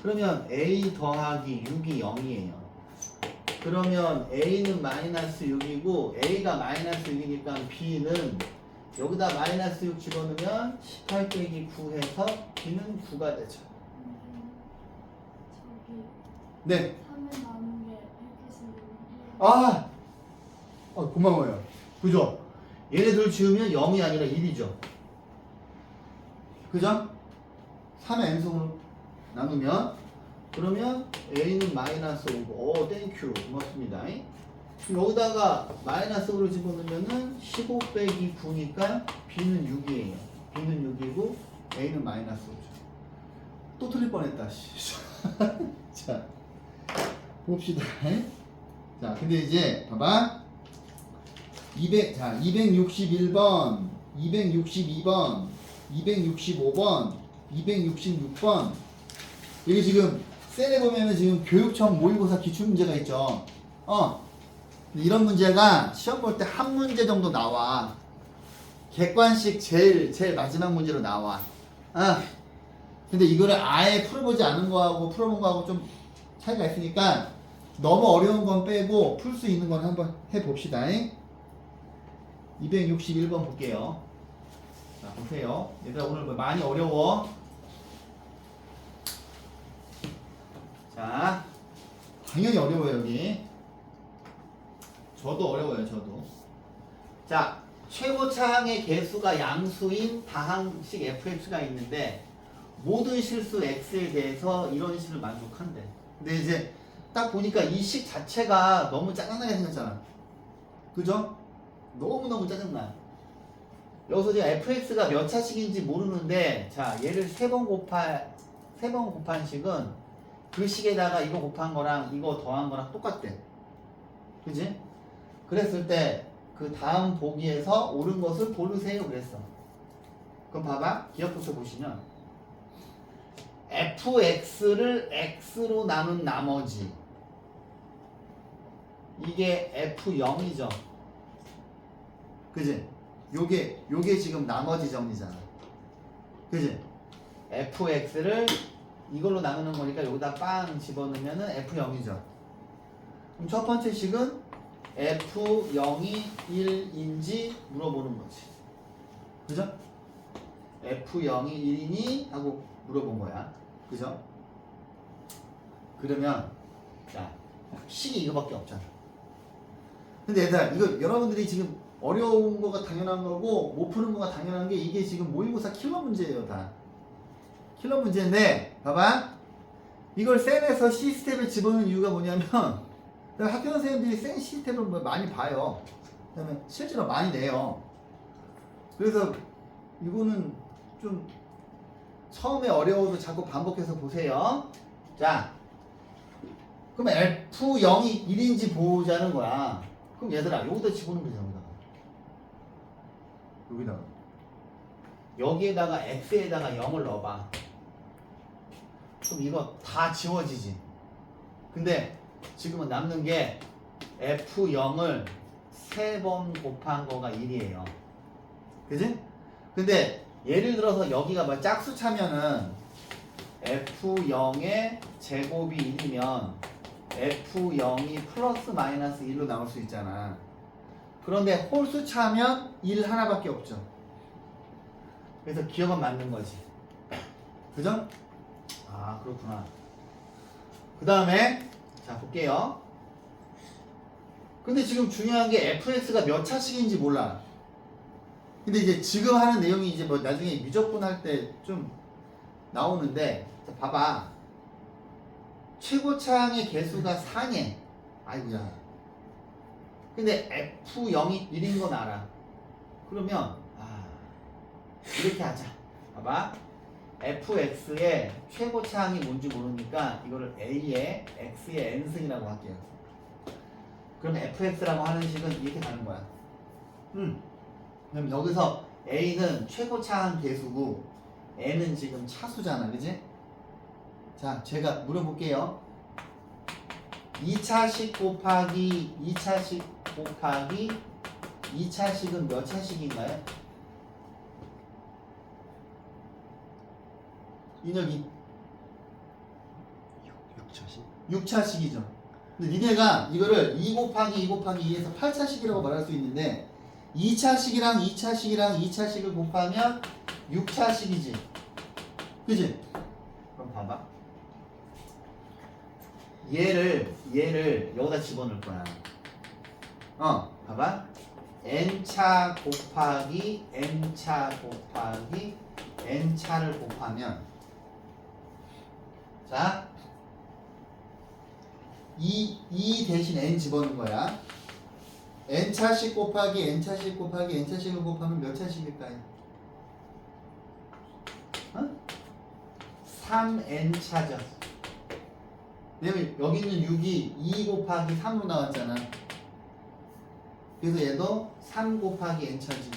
그러면 a 더하기 6이 0이에요. 그러면 a는 마이너스 6이고 a가 마이너스 6이니까 b는 여기다 마이너스 6 집어넣으면 18 빼기 9 해서 b는 9가 되죠. 저기 네. 3을 나눈 게 이렇게 쓰는 아! 고마워요. 그죠? 얘네들 지우면 0이 아니라 1이죠. 그죠? 3의 n승으로 나누면 그러면 a는 마이너스 5고 땡큐 고맙습니다. 여기다가 마이너스 5를 집어넣으면은 15 빼기 9니까 b는 6이에요. b는 6이고 a는 마이너스 5죠. 또 틀릴 뻔했다. 자 봅시다. 자 근데 이제 봐봐. 261번, 262번, 265번, 266번. 여기 지금 셀에 보면은 지금 교육청 모의고사 기출문제가 있죠. 이런 문제가 시험 볼 때 한 문제 정도 나와. 객관식 제일 마지막 문제로 나와. 근데 이거를 아예 풀어보지 않은 거하고 풀어본 거하고 좀 차이가 있으니까 너무 어려운 건 빼고 풀 수 있는 건 한번 해봅시다. 261번 볼게요. 자, 보세요. 얘들아, 오늘 많이 어려워. 자, 당연히 어려워요, 여기. 저도 어려워요, 저도. 자, 최고차항의 개수가 양수인 다항식 fx가 있는데 모든 실수 x에 대해서 이런 식을 만족한대. 근데 이제 딱 보니까 이 식 자체가 너무 짜증나게 생겼잖아. 그죠? 너무너무 짜증나. 여기서 지금 fx가 몇 차식인지 모르는데, 자, 얘를 3번 곱한 식은 그 식에다가 이거 곱한 거랑 이거 더한 거랑 똑같대. 그지? 그랬을 때 그 다음 보기에서 옳은 것을 고르세요 그랬어. 그럼 봐봐. 기억부터 보시면 fx를 x로 나눈 나머지 이게 f0이죠. 그지? 요게 지금 나머지 정리잖아. 그지? fx를 이걸로 나누는 거니까 여기다 빵 집어넣으면은 f0이죠. 그럼 첫 번째 식은 f0이 1인지 물어보는 거지. 그죠? f0이 1이니? 하고 물어본 거야. 그죠? 그러면 자, 식이 이거밖에 없잖아. 근데 얘들아, 이거 여러분들이 지금 어려운 거가 당연한 거고 못 푸는 거가 당연한 게 이게 지금 모의고사 킬러 문제예요. 다 킬러 문제인데 봐봐. 이걸 센에서 C스텝에 집어넣는 이유가 뭐냐면 학교 선생님들이 센 C스텝을 많이 봐요. 그다음에 실제로 많이 내요. 그래서 이거는 좀 처음에 어려워도 자꾸 반복해서 보세요. 자, 그럼 F0이 1인지 보자는 거야. 그럼 얘들아, 여기다 집어넣으면 되잖아. 여기다가. 여기에다가 X에다가 0을 넣어봐. 그럼 이거 다 지워지지. 근데 지금은 남는 게 F0을 3번 곱한 거가 1이에요. 그지? 근데 예를 들어서 여기가 뭐 짝수 차면은 F0의 제곱이 1이면 F0이 플러스 마이너스 1로 나올 수 있잖아. 그런데 홀수 차면 1 하나밖에 없죠. 그래서 기억은 맞는 거지. 그죠? 아, 그렇구나. 그 다음에 자, 볼게요. 근데 지금 중요한 게 fx가 몇 차식인지 몰라. 근데 이제 지금 하는 내용이 이제 뭐 나중에 미적분 할 때 좀 나오는데, 자, 봐봐. 최고차항의 개수가 4네. 아이고야. 근데 f0이 1인 건 알아. 그러면 이렇게 하자. 봐봐. fx의 최고차항이 뭔지 모르니까 이거를 a의 x의 n승이라고 할게요. 그럼 fx라고 하는 식은 이렇게 가는 거야. 그럼 여기서 a는 최고차항 개수고 n은 지금 차수잖아. 그지? 자, 제가 물어볼게요. 2차식 곱하기 2차식 곱하기 2차식은 몇 차식인가요? 인혁이 6차식? 6차식이죠. 근데 니네가 이거를 2 곱하기 2 곱하기 2에서 8차식이라고 말할 수 있는데 2차식이랑 2차식이랑 2차식을 곱하면 6차식이지. 그지? 그럼 봐봐. 얘를 여기다 집어넣을 거야. 봐봐. n차 곱하기 n차 곱하기 n차를 곱하면 자 2 대신 n 집어넣은 거야. n차식 곱하기 n차식 곱하기 n차식을 곱하면 몇 차식일까요? 3n차죠. 왜냐면 여기 있는 6이 2 곱하기 3으로 나왔잖아. 그래서 얘도 3 곱하기 n차지.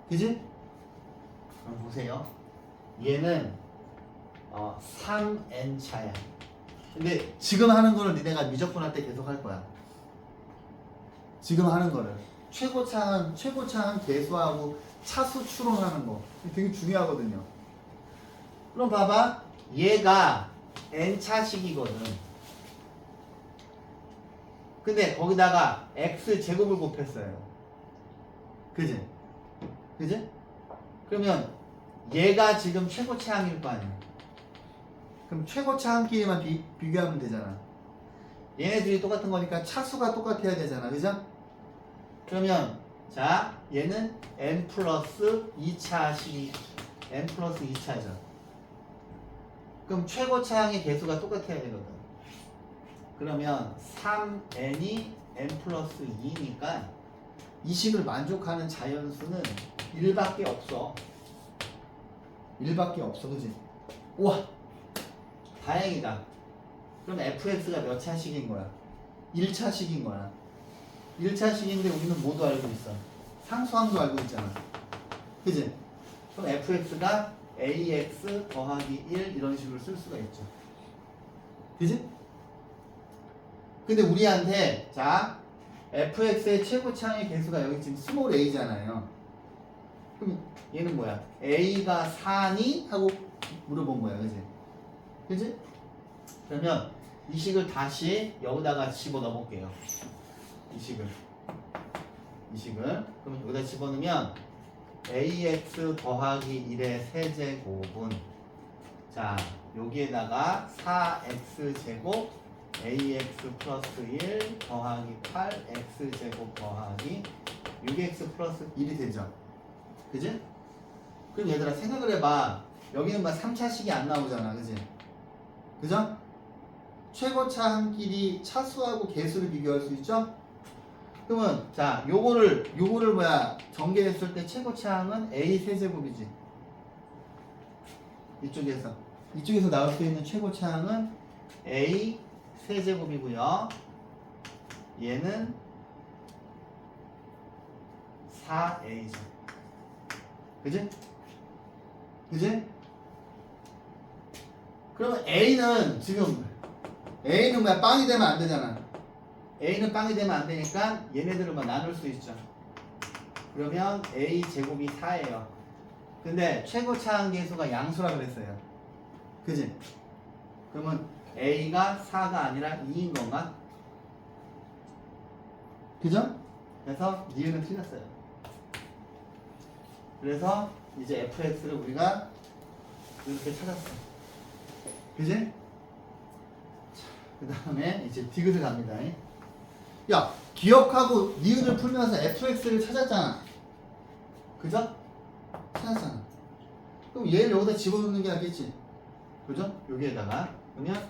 그지? 그럼 보세요. 얘는 3n차야. 근데 지금 하는 거를 니네가 미적분할 때 계속 할 거야. 지금 하는 거를. 최고차항 계수하고 차수 추론하는 거. 되게 중요하거든요. 그럼 봐봐. 얘가 n차식이거든. 근데 거기다가 x제곱을 곱했어요. 그지? 그지? 그러면 얘가 지금 최고차항일 거 아니야. 그럼 최고차항끼리만 비교하면 되잖아. 얘네들이 똑같은 거니까 차수가 똑같아야 되잖아. 그죠? 그러면 자 얘는 n 플러스 2차식 n 플러스 2차죠. 그럼 최고차항의 개수가 똑같아야 되거든. 그러면 3n이 n 플러스 2니까 이 식을 만족하는 자연수는 1밖에 없어. 1밖에 없어. 그지? 우와! 다행이다. 그럼 fx가 몇 차식인 거야? 1차식인 거야. 1차식인데 우리는 뭐도 알고 있어? 상수항도 알고 있잖아. 그지? 그럼 fx가 ax 더하기 1 이런 식으로 쓸 수가 있죠. 그지? 근데 우리한테 자 fx의 최고차항의 개수가 여기 지금 스몰 a잖아요. 그럼 얘는 뭐야? a가 4니? 하고 물어본 거야. 그지? 그지? 그러면 이 식을 다시 여기다가 집어넣어 볼게요. 이 식을 그럼 여기다 집어넣으면 ax 더하기 1의 세제곱은 자 여기에다가 4x제곱 ax 플러스 1 더하기 8x제곱 더하기 6x 플러스 1이 되죠. 그지? 그럼 얘들아 생각을 해봐. 여기는 막 3차식이 안 나오잖아. 그지? 그죠? 최고차항끼리 차수하고 개수를 비교할 수 있죠? 그러면 자 요거를 뭐야 전개했을 때 최고차항은 a 세제곱이지. 이쪽에서 나올 수 있는 최고차항은 a 세제곱이고요. 얘는 4a죠. 그지? 그지? 그러면 a는 지금 a는 뭐야 빵이 되면 안 되잖아. a는 빵이 되면 안 되니까 얘네들을 막 나눌 수 있죠. 그러면 a 제곱이 4예요. 근데 최고차항 계수가 양수라 그랬어요. 그지? 그러면 a가 4가 아니라 2인 건가? 그죠? 그래서 니은은 틀렸어요. 그래서 이제 fx를 우리가 이렇게 찾았어. 그지? 그 다음에 이제 디귿을 갑니다. 야, 기억하고 니은을 풀면서 fx를 찾았잖아. 그죠? 찾았잖아. 그럼 얘를 여기다 집어넣는 게 낫겠지. 그죠? 여기에다가 그러면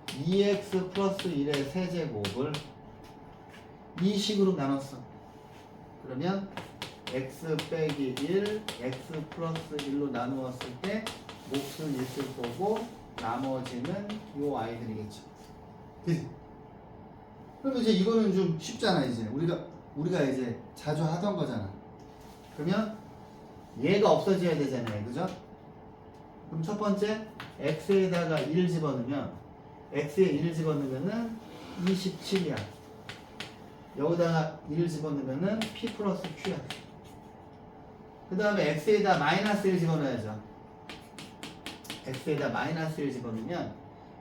2x 플러스 1의 세제곱을 이 식으로 나눴어. 그러면 x 빼기 1, x 플러스 1로 나누었을 때 몫은 있을 거고 나머지는 요 아이들이겠죠. 그치? 그럼 이제 이거는 좀 쉽잖아. 이제 우리가 이제 자주 하던 거잖아. 그러면 얘가 없어져야 되잖아요. 그죠? 그럼 첫 번째 x에다가 1 집어넣으면 x에 1 집어넣으면은 27이야. 여기다가 1 집어넣으면은 p 플러스 q야. 그 다음에 x에다 마이너스 1 집어넣어야죠. x에다 마이너스 1 집어넣으면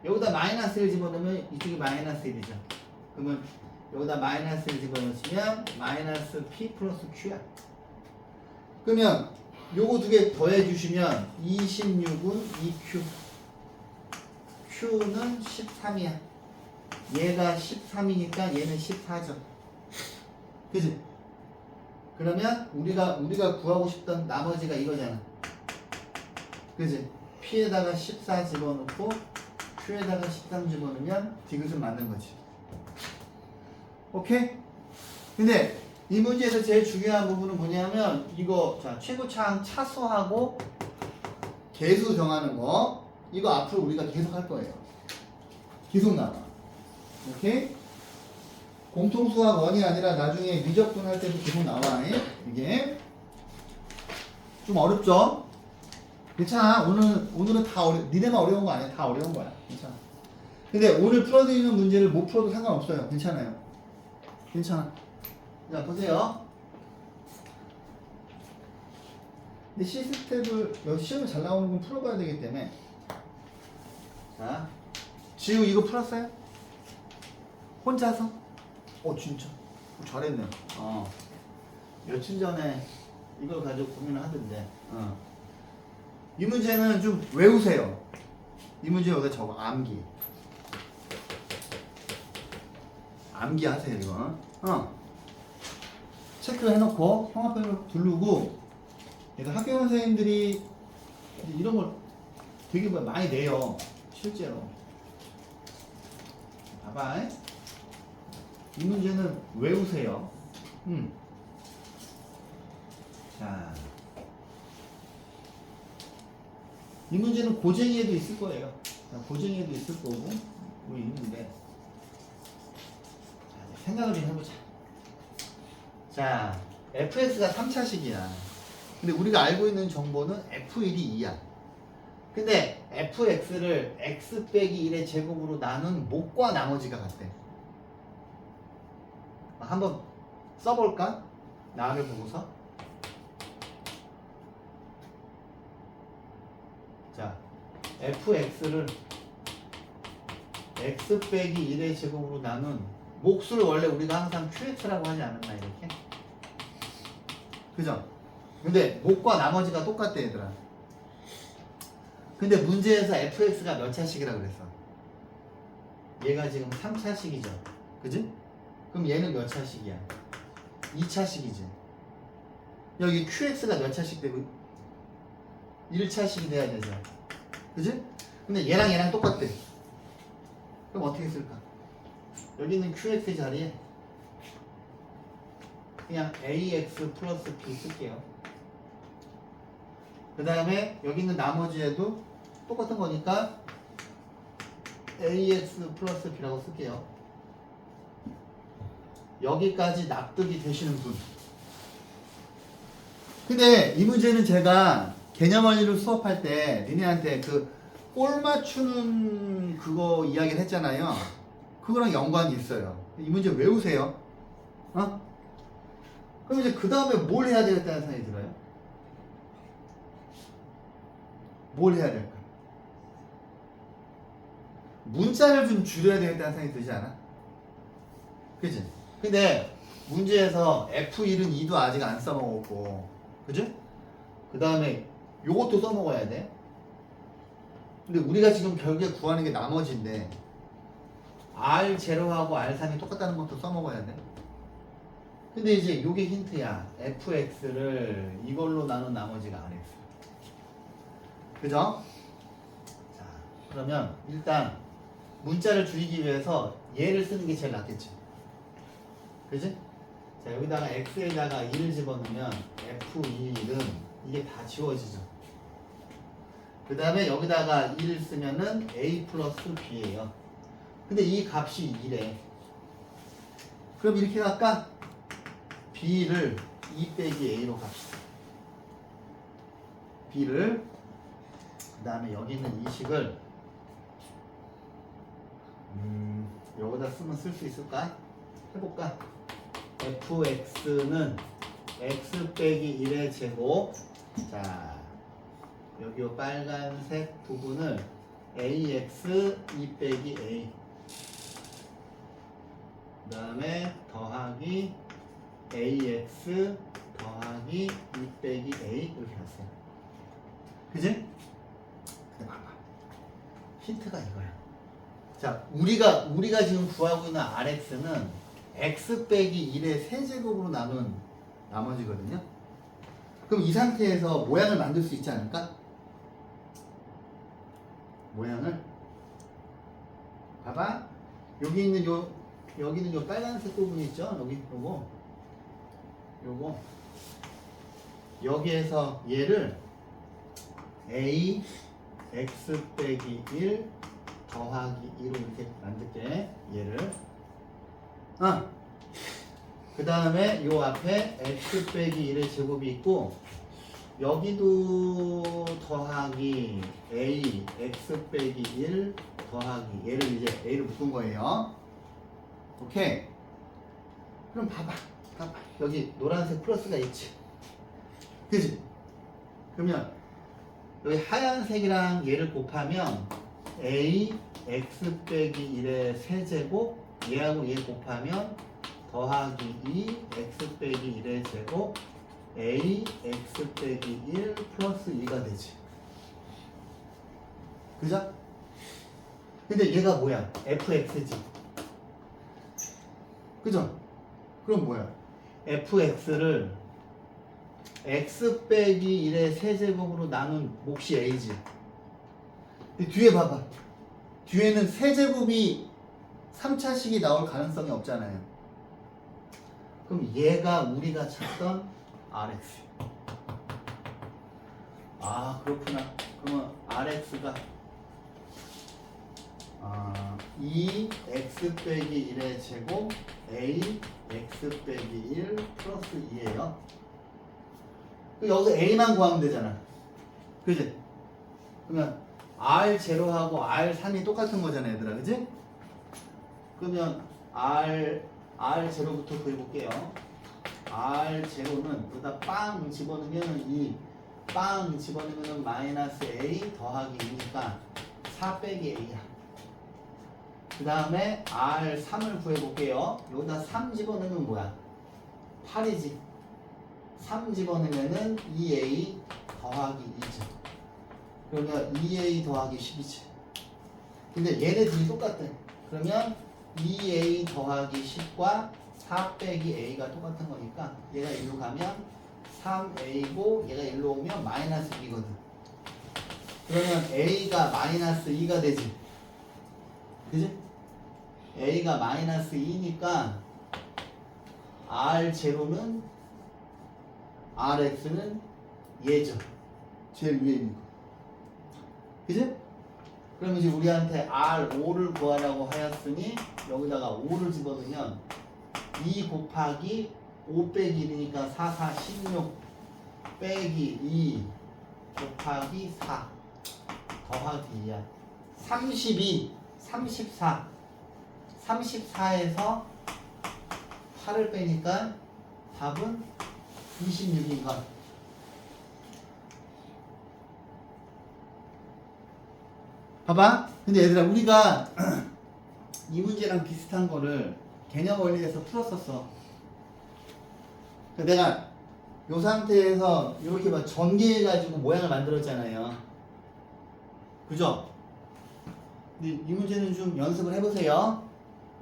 여기다 마이너스 1 집어넣으면 이쪽이 마이너스 1이죠. 그러면 여기다 마이너스 1 집어넣으시면 마이너스 p 플러스 q야. 그러면 요거 두 개 더해 주시면 26은 2q, q는 13이야. 얘가 13이니까 얘는 14죠. 그지? 그러면 우리가 구하고 싶던 나머지가 이거잖아. 그지? p에다가 14 집어넣고 q에다가 13 집어넣으면 디귿은 맞는 거지. 오케이? 근데 이 문제에서 제일 중요한 부분은 뭐냐면 이거 자 최고차항 차수하고 개수 정하는 거 이거 앞으로 우리가 계속 할 거예요. 계속 나와. 오케이? 공통수학 원이 아니라 나중에 미적분 할 때도 계속 나와. 이게 좀 어렵죠? 괜찮아. 오늘은 다 니네만 어려운 거 아니야. 다 어려운 거야. 괜찮아. 근데 오늘 풀어드리는 문제를 못 풀어도 상관없어요. 괜찮아요. 괜찮아. 자, 보세요. 근데 시스템을, 여기 시험에 잘 나오는 건 풀어봐야 되기 때문에. 자, 지우 이거 풀었어요? 혼자서? 진짜. 잘했네. 며칠 전에 이걸 가지고 고민을 하던데. 이 문제는 좀 외우세요. 이 문제 여기다 적어. 암기. 암기 하세요, 이거. 체크를 해놓고 형아표를 두르고 그래서 학교 선생님들이 이런 걸 되게 많이 내요. 실제로. 봐봐. 이 문제는 외우세요. 자, 이 문제는 고쟁이에도 있을 거예요. 고쟁이에도 있을 거고 뭐 있는데 자, 생각을 좀 해보자. 자, fx가 3차식이야. 근데 우리가 알고 있는 정보는 f1이 2야. 근데 fx를 x 빼기 1의 제곱으로 나눈 목과 나머지가 같대. 한번 써볼까? 나를 보고서. 자, fx를 x 빼기 1의 제곱으로 나눈 몫을 원래 우리가 항상 qx라고 하지 않았나 이렇게? 그죠? 근데 목과 나머지가 똑같대 얘들아. 근데 문제에서 fx가 몇 차식이라 그랬어? 얘가 지금 3차식이죠. 그지? 그럼 얘는 몇 차식이야? 2차식이지. 여기 qx가 몇 차식 되고 1차식이 돼야 되죠. 그지? 근데 얘랑 똑같대. 그럼 어떻게 쓸까? 여기 있는 qx 자리에 그냥 ax 플러스 b 쓸게요. 그 다음에 여기 있는 나머지에도 똑같은 거니까 ax 플러스 b라고 쓸게요. 여기까지 납득이 되시는 분. 근데 이 문제는 제가 개념 원리를 수업할 때 니네한테 그 꼴 맞추는 그거 이야기를 했잖아요. 그거랑 연관이 있어요. 이 문제 외우세요. 그럼 이제 그 다음에 뭘 해야 되겠다는 생각이 들어요? 뭘 해야 될까? 문자를 좀 줄여야 되겠다는 생각이 들지 않아? 그치? 근데 문제에서 F1은 2도 아직 안 써먹었고, 그치? 그 다음에 요것도 써먹어야 돼. 근데 우리가 지금 결국에 구하는 게 나머지인데 R0하고 R3이 똑같다는 것도 써먹어야 돼. 근데 이제 요게 힌트야. fx를 이걸로 나눈 나머지가 rx. 그죠? 자, 그러면 일단 문자를 줄이기 위해서 얘를 쓰는 게 제일 낫겠지. 그지? 자, 여기다가 x에다가 1을 집어넣으면 f1은 이게 다 지워지죠. 그 다음에 여기다가 1을 쓰면은 a 플러스 b예요. 근데 이 값이 2래. 그럼 이렇게 갈까? b를 2 빼기 a로 갑시다. b를 그 다음에 여기 있는 이 식을 여기다 쓰면 쓸 수 있을까? 해볼까? fx는 x 빼기 1의 제곱. 자, 여기 요 빨간색 부분을 ax 2 빼기 a, 그 다음에 더하기 ax 더하기 2 빼기 a 이렇게 했어요. 그지? 근데 봐봐, 힌트가 이거야. 자, 우리가 지금 구하고 있는 rx는 x 빼기 1의 세제곱으로 나눈 나머지거든요. 그럼 이 상태에서 모양을 만들 수 있지 않을까? 모양을 봐봐. 여기는 요 빨간색 부분이 있죠. 여기 요거 여기에서 얘를 a x 빼기 1 더하기 2로 이렇게 만들게, 얘를. 그 다음에 요 앞에 x 빼기 1의 제곱이 있고, 여기도 더하기 a x 빼기 1 더하기, 얘를 이제 a를 묶은 거예요. 오케이. 그럼 봐봐. 여기 노란색 플러스가 있지, 그지? 그러면 여기 하얀색이랑 얘를 곱하면 a x 빼기 1의 세제곱, 얘하고 얘 곱하면 더하기 2 x 빼기 1의 제곱 a x 빼기 1 플러스 2가 되지, 그죠? 근데 얘가 뭐야? fx지, 그죠? 그럼 뭐야? fx를 x 빼기 1의 세제곱으로 나눈 몫이 a지. 근데 뒤에 봐봐, 뒤에는 세제곱이 3차식이 나올 가능성이 없잖아요. 그럼 얘가 우리가 찾던 rx. 아, 그렇구나. 그러면 rx가 2x 빼기 1의 제곱 a x 빼기 1 플러스 2예요. 여기서 a만 구하면 되잖아, 그지? 그러면 r0하고 r3이 똑같은 거잖아, 얘들아, 그지? 그러면 r0부터 구해볼게요. r0는 여기다 빵 집어넣으면 2, 빵 집어넣으면 마이너스 a 더하기 2니까 4 빼기 a야. 그 다음에 r3을 구해볼게요. 여기다 3 집어넣으면 뭐야? 8이지. 3 집어넣으면은 2a 더하기 2죠. 그러면 2a 더하기 10이지. 근데 얘네들이 똑같대. 그러면 2a 더하기 10과 4 빼기 a가 똑같은 거니까 얘가 일로 가면 3a고 얘가 일로 오면 마이너스 2거든. 그러면 a가 마이너스 2가 되지, 그지? a가 마이너스 2니까 r0는 rx는 얘죠, 제일 위에 있는 거, 그지? 그럼 이제 우리한테 r5를 구하라고 하였으니 여기다가 5를 집어넣으면 2 곱하기 5 빼기 1이니까 4, 4, 16 빼기 2 곱하기 4 더하기 2야. 32, 34. 34에서 8을 빼니까 답은 26인 것. 봐봐. 근데 얘들아, 우리가 이 문제랑 비슷한 거를 개념 원리에서 풀었었어. 내가 이 상태에서 이렇게 막 전개해가지고 모양을 만들었잖아요, 그죠? 근데 이 문제는 좀 연습을 해보세요.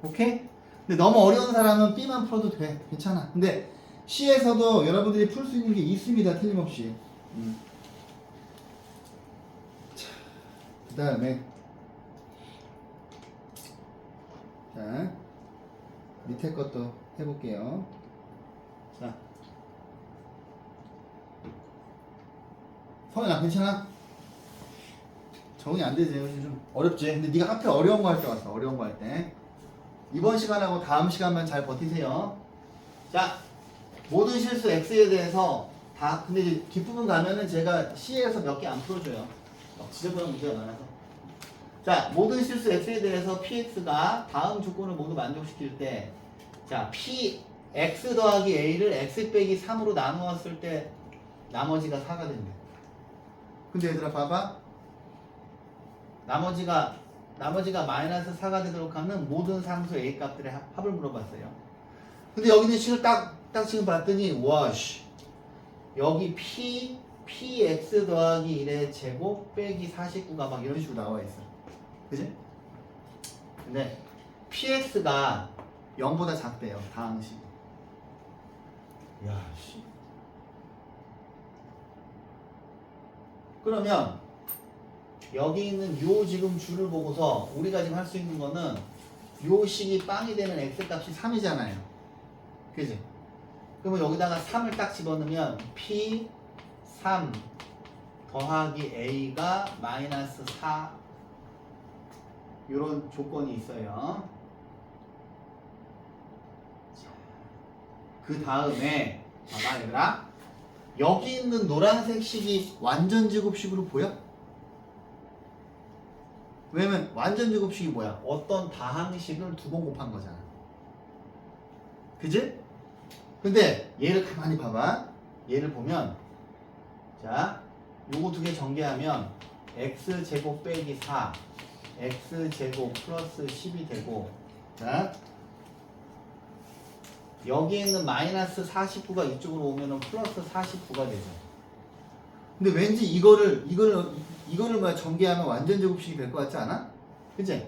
오케이? 근데 너무 어려운 사람은 B만 풀어도 돼. 괜찮아. 근데 C에서도 여러분들이 풀 수 있는 게 있습니다, 틀림없이. 그 다음에 자, 밑에 것도 해볼게요. 자, 성현아, 괜찮아? 적응이 안 되지. 좀 어렵지. 근데 네가 하필 어려운 거 할 때 왔어. 어려운 거 할 때. 이번 시간하고 다음 시간만 잘 버티세요. 자, 모든 실수 X에 대해서 다, 근데 이제 뒷부분 가면은 제가 C에서 몇 개 안 풀어줘요. 지저분한 문제가 많아서. 자, 모든 실수 x에 대해서 px가 다음 조건을 모두 만족시킬 때, 자, px 더하기 a를 x 빼기 3으로 나누었을 때 나머지가 4가 된대. 근데 얘들아 봐봐. 나머지가 마이너스 4가 되도록 하는 모든 상수 a 값들의 합을 물어봤어요. 근데 여기는 식을 딱 지금 봤더니 와씨 여기 px 더하기 1의 제곱 빼기 49가 막 이런 식으로 나와 있어. 그지? 근데 px가 0보다 작대요. 다항식. 야, 씨. 그러면 여기 있는 요 지금 줄을 보고서 우리가 지금 할 수 있는 거는 요 식이 빵이 되는 x 값이 3이잖아요. 그지? 그러면 여기다가 3을 딱 집어넣으면 p3 더하기 a가 마이너스 4 이런 조건이 있어요. 그 다음에 봐봐 얘들아, 여기 있는 노란색 식이 완전 제곱식으로 보여? 왜냐면 완전 제곱식이 뭐야? 어떤 다항식을 두 번 곱한 거잖아. 그지? 근데 얘를 가만히 봐봐. 얘를 보면 자, 요거 두 개 전개하면 x제곱 빼기 4 x제곱 플러스 10이 되고, 자 여기에 있는 마이너스 49가 이쪽으로 오면은 플러스 49가 되죠. 근데 왠지 이거를 뭐 전개하면 완전 제곱식이 될 것 같지 않아? 그치?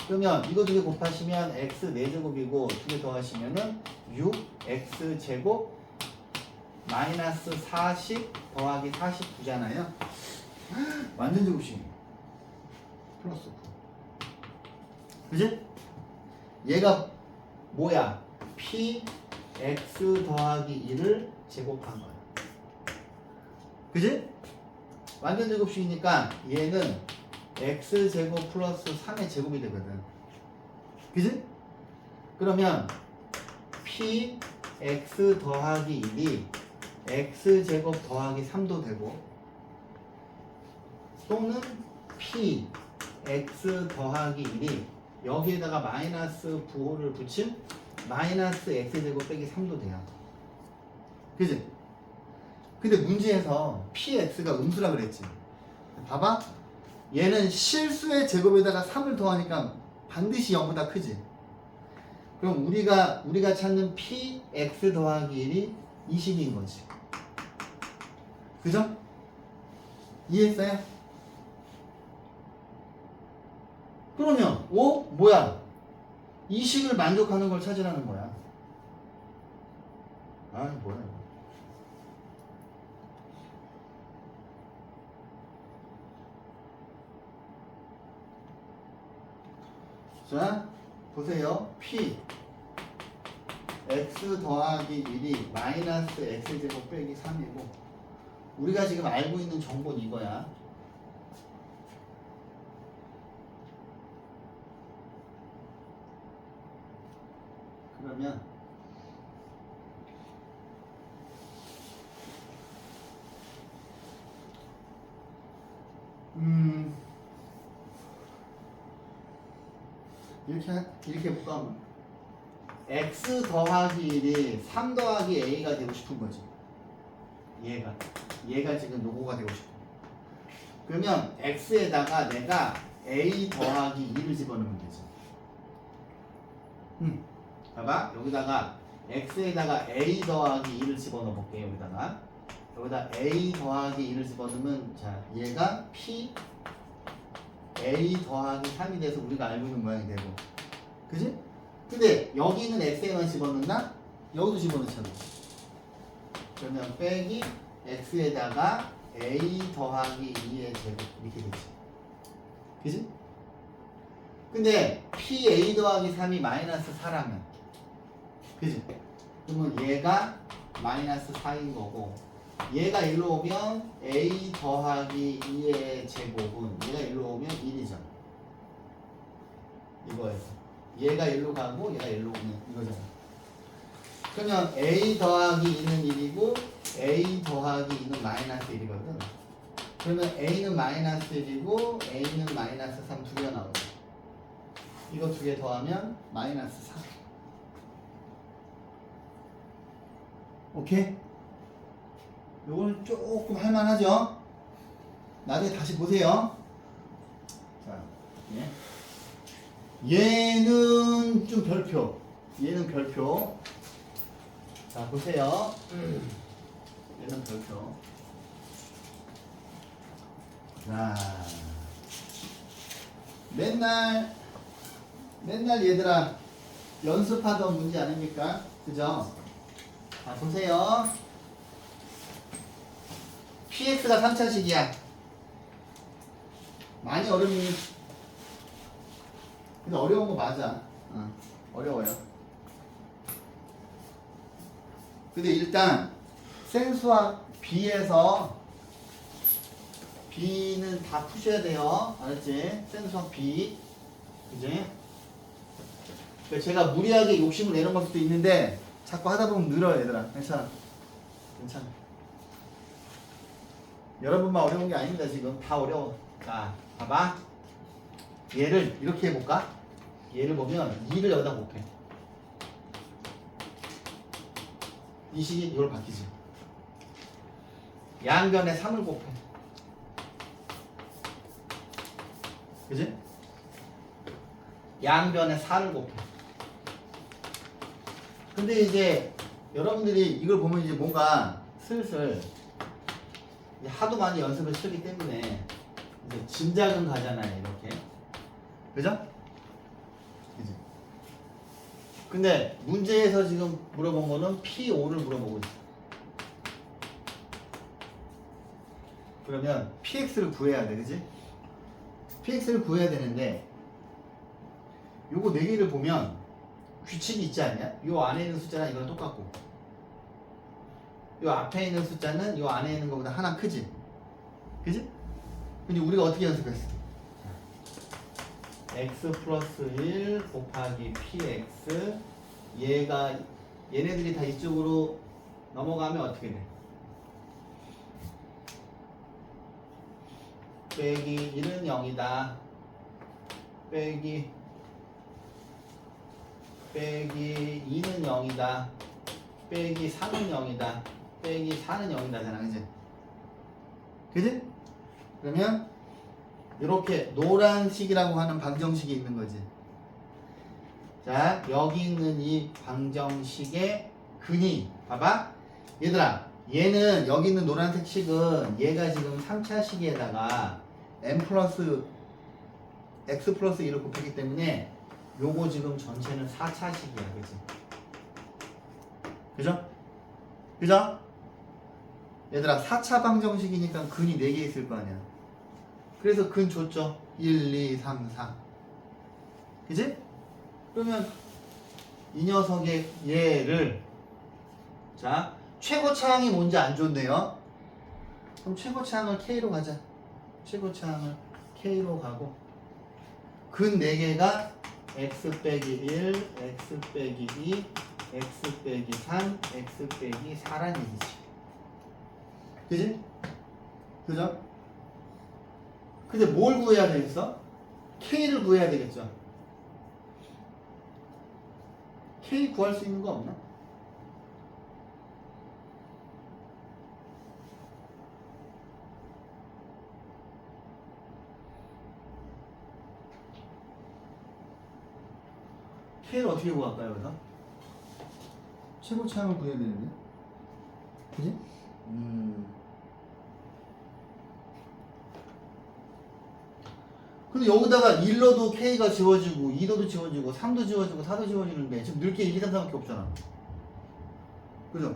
그러면 이거 두 개 곱하시면 x 4제곱이고 두 개 더하시면은 6x제곱 마이너스 40 더하기 49잖아요. 완전 제곱식. 플러스 9. 그치? 얘가 뭐야? px 더하기 1을 제곱한 거야. 그지? 완전 제곱식이니까 얘는 x제곱 플러스 3의 제곱이 되거든. 그지? 그러면 px 더하기 1이 x제곱 더하기 3도 되고, 또는 px 더하기 1이 여기에다가 마이너스 부호를 붙인 마이너스 x제곱 빼기 3도 돼요. 그지? 근데 문제에서 px가 음수라 그랬지. 봐봐. 얘는 실수의 제곱에다가 3을 더하니까 반드시 0보다 크지. 그럼 우리가 찾는 px 더하기 1이 20인 거지. 그죠? 이해했어요? 그러면 뭐야? 이 식을 만족하는 걸 찾으라는 거야. 아, 뭐야 이거. 자, 보세요. p x 더하기 1이 마이너스 x제곱 빼기 3이고, 우리가 지금 알고 있는 정보는 이거야. 그러면 이렇게 해볼까? x 더하기 1이 3 더하기 a가 되고 싶은 거지. 얘가 지금 노고가 되고 싶어. 그러면 x에다가 내가 a 더하기 2를 집어넣으면 되지. 봐봐, 여기다가 x에다가 a 더하기 2를 집어넣어 볼게요. 여기다 a 더하기 2를 집어넣으면, 자, 얘가 p a 더하기 3이 돼서 우리가 알고 있는 모양이 되고, 그지? 근데 여기 있는 x에만 집어넣나? 여기도 집어넣잖아. 그러면 빼기 x에다가 a 더하기 2의 제곱 이렇게 되지. 그지? 근데 pa 더하기 3이 마이너스 4라면, 그지? 그러면 얘가 마이너스 4인 거고, 얘가 일로 오면 a 더하기 2의 제곱은 얘가 일로 오면 1이죠. 이거에서 얘가 일로 가고 얘가 일로 오면 이거잖아. 그러면 a 더하기 2는 1이고 a 더하기 2는 마이너스 1이거든. 그러면 a는 마이너스 1이고 a는 마이너스 3 두 개가 나오죠. 이거 두 개 더하면 마이너스 4. 오케이? 요거는 조금 할만하죠? 나중에 다시 보세요. 자, 얘는 좀 별표. 얘는 별표. 자, 보세요. 얘는 별표. 자, 맨날 얘들아 연습하던 문제 아닙니까? 그죠? 자, 보세요. px가 3차식이야. 많이 어렵니? 근데 어려운 거 맞아. 어려워요. 근데 일단 생수학 B에서 B는 다 푸셔야 돼요. 알았지? 생수학 B. 그지? 그러니까 제가 무리하게 욕심을 내는 걸 수도 있는데 자꾸 하다 보면 늘어요, 얘들아. 괜찮아. 괜찮아. 여러분만 어려운 게 아닙니다, 지금. 다 어려워. 자, 봐봐. 얘를 이렇게 해볼까? 얘를 보면 2를 여기다 곱해. 이 식이 이걸 바뀌지. 양변에 3을 곱해. 그지? 양변에 4를 곱해. 근데 이제 여러분들이 이걸 보면 이제 뭔가 슬슬 이제 하도 많이 연습을 쓰기 때문에 이제 짐작은 가잖아요, 이렇게. 그죠? 그지? 근데 문제에서 지금 물어본 거는 P5를 물어보고 있어. 그러면 PX를 구해야 돼, 그지? PX를 구해야 되는데 요거 4개를 보면 규칙이 있지 않냐? 요 안에 있는 숫자랑 이건 똑같고 요 앞에 있는 숫자는 요 안에 있는 것보다 하나 크지? 그지? 근데 우리가 어떻게 연습했어? x 플러스 1 곱하기 px 얘네들이 다 이쪽으로 넘어가면 어떻게 돼? 빼기 1은 0이다. 빼기 2는 0이다. 빼기 3은 0이다. 빼기 4는 0이다잖아, 그지? 그지? 그러면 이렇게 노란식이라고 하는 방정식이 있는 거지. 자, 여기 있는 이 방정식의 근이 봐봐. 얘들아, 얘는 여기 있는 노란색 식은 얘가 지금 3차식에다가 n 플러스 x 플러스 1을 곱했기 때문에 요거 지금 전체는 4차식이야, 그지? 그죠? 그죠? 얘들아, 4차 방정식이니까 근이 4개 있을 거 아니야. 그래서 근 줬죠. 1, 2, 3, 4. 그지? 그러면 이 녀석의 얘를 자, 최고차항이 뭔지 안 좋은데요? 그럼 최고차항을 K로 가자. 최고차항을 K로 가고 근 4개가 x 빼기 1, x 빼기 2, x 빼기 3, x 빼기 4란 얘기지. 그지? 그죠? 근데 뭘 구해야 되겠어? K를 구해야 되겠죠. K 구할 수 있는 거 없나? K를 어떻게 구할까요, 여기서? 최고차항을 구해야 되는데. 그지? 근데 여기다가 1로도 K가 지워지고 2로도 지워지고 3도 지워지고 4도 지워지는데 지금 늘 게 1, 2, 3, 4밖에 없잖아. 그죠?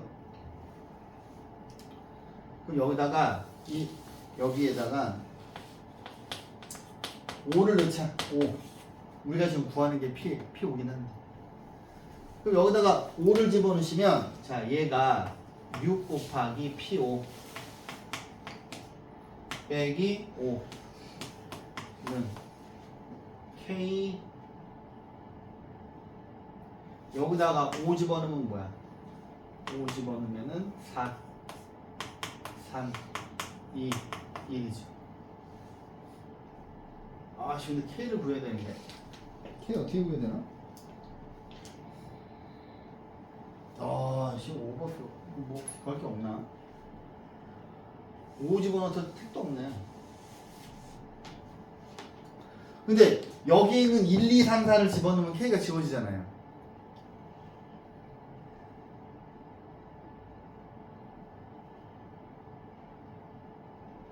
그럼 여기다가 여기에다가 5를 넣자. 5. 우리가 지금 구하는 게 P5긴 한데. 그럼 여기다가 5를 집어넣으시면 자, 얘가 6 곱하기 P5 빼기 5 는 K 여기다가 5 집어넣으면 뭐야? 5 집어넣으면은 4 3 2 1이죠. 아, 지금 근데 K를 구해야 되는데. K 어떻게 구해야 되나? 아, 지금 오버플로 뭐 걸 게 없나? 5 집어넣어도 택도 없네. 근데 여기 있는 1, 2, 3, 4를 집어넣으면 K가 지워지잖아요.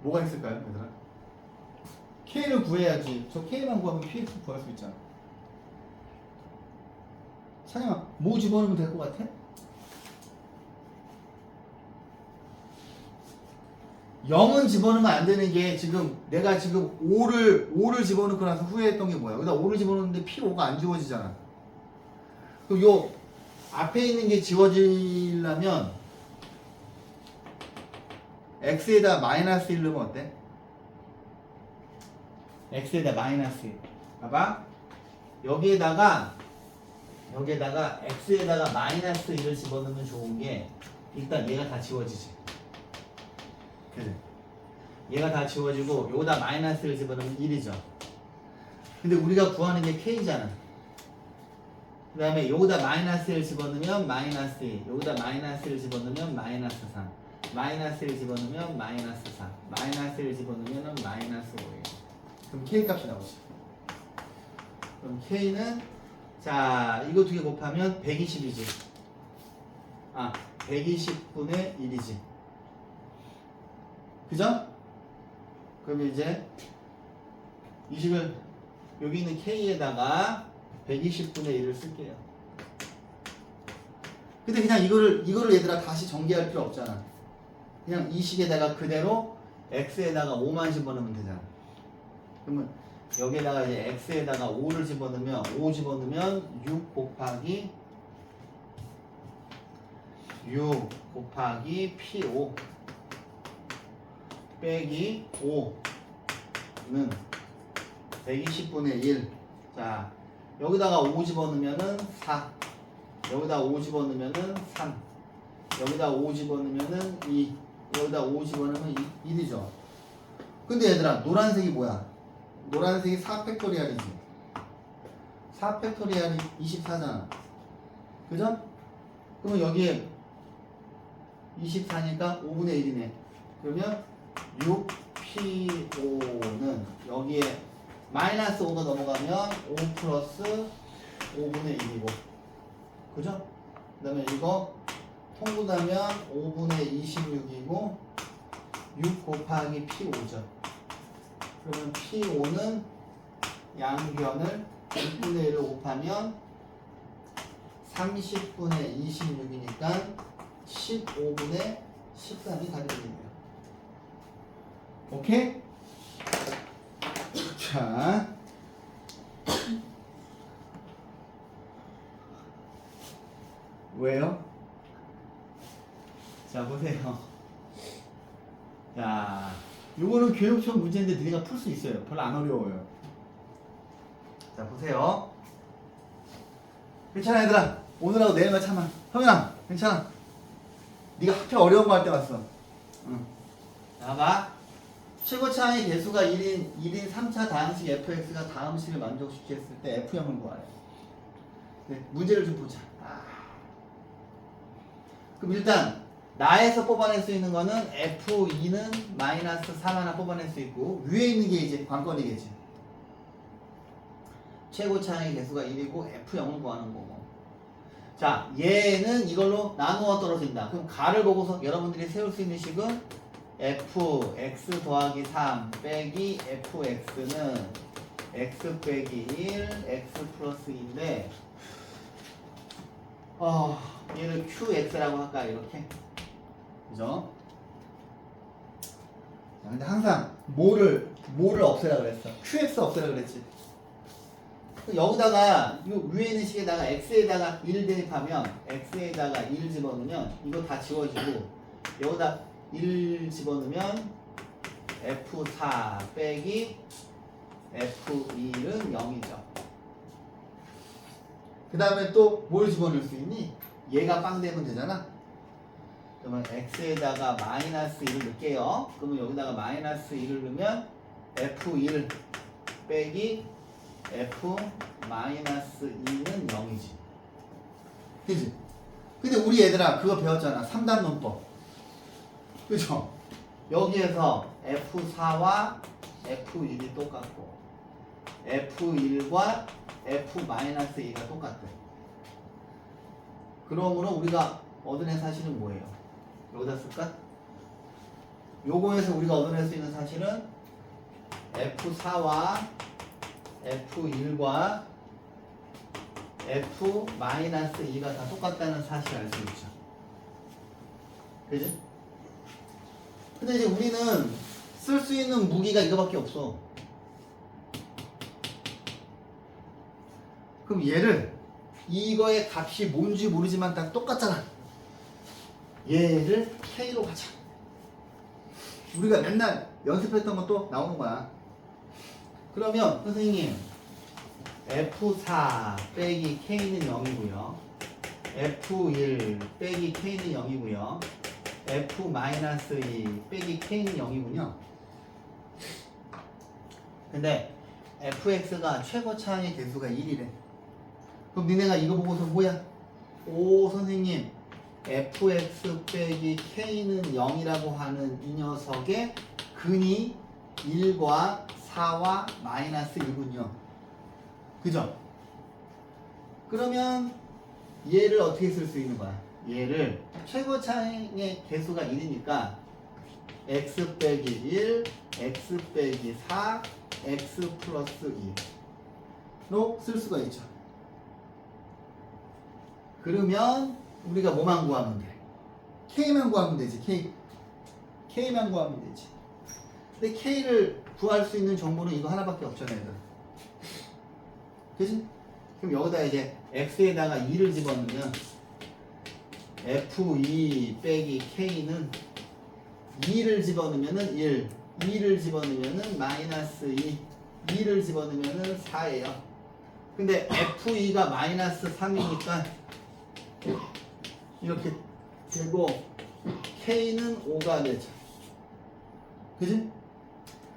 뭐가 있을까요, 얘들아? K를 구해야지. 저 K만 구하면 PX 구할 수 있잖아. 찬영아, 뭐 집어넣으면 될 것 같아? 0은 집어넣으면 안 되는 게 지금 내가 지금 5를 집어넣고 나서 후회했던 게 뭐야? 여기다 5를 집어넣는데 P5가 안 지워지잖아. 그럼 요 앞에 있는 게 지워지려면 X에다 마이너스 1 넣으면 어때? X에다 마이너스 1. 봐봐. 여기에다가 X에다가 마이너스 1을 집어넣으면 좋은 게 일단 얘가 다 지워지지. 그래. 얘가 다 지워지고 여기다 마이너스를 집어넣으면 1이죠. 근데 우리가 구하는 게 K잖아. 그 다음에 여기다 마이너스를 집어넣으면 마이너스 1, 여기다 마이너스를 집어넣으면 마이너스 3, 마이너스를 집어넣으면 마이너스 4, 마이너스를 집어넣으면 마이너스 5예요. 그럼 K 값이 나오지. 그럼 K는 자 이거 두 개 곱하면 120이지. 아 120분의 1이지. 그죠? 그럼 이제 이 식을 여기 있는 K에다가 120분의 1을 쓸게요. 근데 그냥 이거를 얘들아 다시 전개할 필요 없잖아. 그냥 이 식에다가 그대로 X에다가 5만 집어넣으면 되잖아. 그러면 여기에다가 이제 X에다가 5를 집어넣으면 5 집어넣으면 6 곱하기 P5 빼기 5는 120분의 1. 자, 여기다가 5 집어넣으면은 4. 여기다 5 집어넣으면은 3. 여기다 5 집어넣으면은 2. 여기다 5 집어넣으면 1이죠. 근데 얘들아, 노란색이 뭐야? 노란색이 4팩토리얼이지. 4팩토리얼이 24잖아. 그죠? 그러면 여기에 24니까 5분의 1이네. 그러면 6P5는 여기에 마이너스 5가 넘어가면 5 플러스 5분의 1이고. 그죠? 그 다음에 이거 통분하면 5분의 26이고 6 곱하기 P5죠. 그러면 P5는 양변을 6분의 1로 곱하면 30분의 26이니까 15분의 13이 답이 되겠네요. 오케이? 자, 왜요? 자 보세요. 자 요거는 교육청 문제인데 너희가 풀 수 있어요. 별로 안 어려워요. 자 보세요. 괜찮아 얘들아. 오늘하고 내일만 참아. 형이랑 괜찮아. 네가 하필 어려운 거 할 때 왔어. 응. 자 봐봐. 최고차의 개수가 1인 3차 다항식 fx가 다음식을 만족시켰을 때 f형을 구하래. 네, 문제를 좀 보자. 그럼 일단 나에서 뽑아낼 수 있는 거는 f2는 마이너스 3 하나 뽑아낼 수 있고 위에 있는 게 이제 관건이겠지. 최고차의 개수가 1이고 f0을 구하는 거고. 자 얘는 이걸로 나누어 떨어진다. 그럼 가를 보고서 여러분들이 세울 수 있는 식은 fx 더하기 3 빼기 fx는 x 빼기 1 x 플러스 2인데 얘를 qx라고 할까 이렇게. 그죠? 자, 근데 항상 뭐를 없애라 그랬어. qx 없애라 그랬지. 여기다가 이 위에 있는 식에다가 x에다가 1 대입하면 x에다가 1 집어넣으면 이거 다 지워지고 여기다 1 집어넣으면 f4 빼기 f1은 0이죠. 그 다음에 또 뭘 집어넣을 수 있니? 얘가 빵 되면 되잖아. 그러면 x에다가 마이너스 1을 넣을게요. 그러면 여기다가 마이너스 1을 넣으면 f1 빼기 f 마이너스 2는 0이지. 그지? 근데 우리 얘들아 그거 배웠잖아. 3단 논법. 그죠? 여기에서 f4와 f1이 똑같고 f1과 f-2가 똑같대. 그러므로 우리가 얻어낸 사실은 뭐예요? 여기다 쓸까? 요거에서 우리가 얻어낼 수 있는 사실은 f4와 f1과 f-2가 다 똑같다는 사실을 알 수 있죠. 그지? 근데 이제 우리는 쓸 수 있는 무기가 이거밖에 없어. 그럼 얘를 이거의 값이 뭔지 모르지만 다 똑같잖아. 얘를 K로 가자. 우리가 맨날 연습했던 것도 나오는 거야. 그러면 선생님 F4 빼기 K는 0이고요. F1 빼기 K는 0이고요. F-2 빼기 K는 0이군요. 근데 fx가 최고 차항의 개수가 1이래. 그럼 니네가 이거 보고서 뭐야? 오 선생님 fx 빼기 k는 0이라고 하는 이 녀석의 근이 1과 4와 마이너스 1군요. 그죠? 그러면 얘를 어떻게 쓸 수 있는 거야? 얘를 최고 차항의 개수가 1이니까 x 빼기 1, x 빼기 4, x 플러스 2로 쓸 수가 있죠. 그러면 우리가 뭐만 구하면 돼? K만 구하면 되지. K만 구하면 되지. 근데 K를 구할 수 있는 정보는 이거 하나밖에 없잖아, 얘들. 그치? 그럼 여기다 이제 X에다가 2를 집어넣으면 F2 빼기 K는 2를 집어넣으면은 1, 2를 집어넣으면은 마이너스 2, 2를 집어넣으면은 4예요. 근데 F2가 마이너스 3이니까 이렇게 되고 K는 5가 되죠. 그지?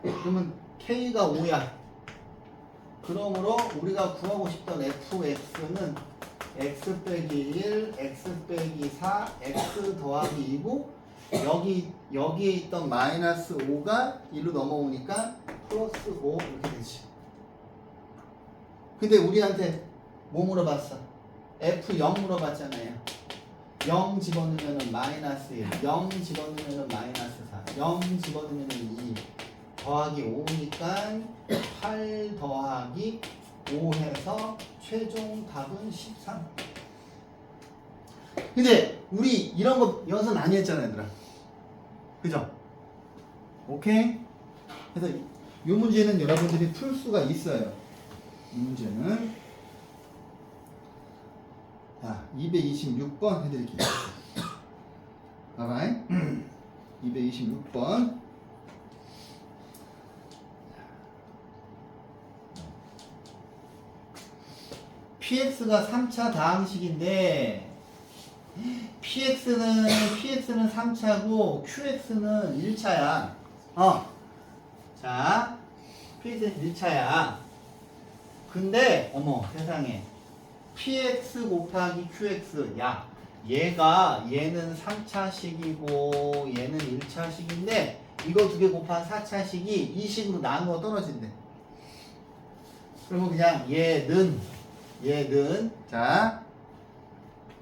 그러면 K가 5야. 그러므로 우리가 구하고 싶던 fx는 x 빼기 1, x 빼기 4, x 더하기 2고 여기에 있던 마이너스 5가 1로 넘어오니까 플러스 5 이렇게 되지. 근데 우리한테 뭐 물어봤어? f0 물어봤잖아요. 0 집어넣으면 마이너스 1, 0 집어넣으면 마이너스 4, 0 집어넣으면 2 더하기 5니까 8 더하기 5 해서 최종 답은 13. 근데 우리 이런 거 연습 많이 했잖아, 얘들아. 그죠? 오케이? 그래서 이 문제는 여러분들이 풀 수가 있어요. 이 문제는 자, 226번 해드릴게요. 봐봐. 226번. px가 3차 다항식인데 px는 3차고 qx는 1차야. 자, px는 1차야. 근데 어머 세상에 px 곱하기 qx 야 얘는 3차식이고 얘는 1차식인데 이거 두 개 곱한 4차식이 이 식으로 나누어 떨어진대. 그러면 그냥 얘는 자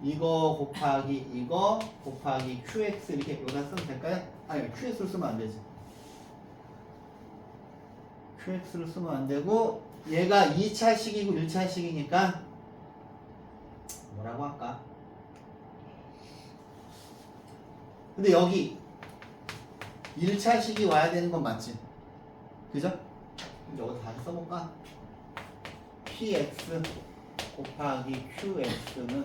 이거 곱하기 이거 곱하기 qx 이렇게 여기다 쓰면 될까요? 아니 qx를 쓰면 안 되지. qx를 쓰면 안 되고 얘가 2차식이고 1차식이니까 뭐라고 할까? 근데 여기 1차식이 와야 되는 건 맞지? 그죠? 그럼 여기 다시 써볼까? px 곱하기 qx는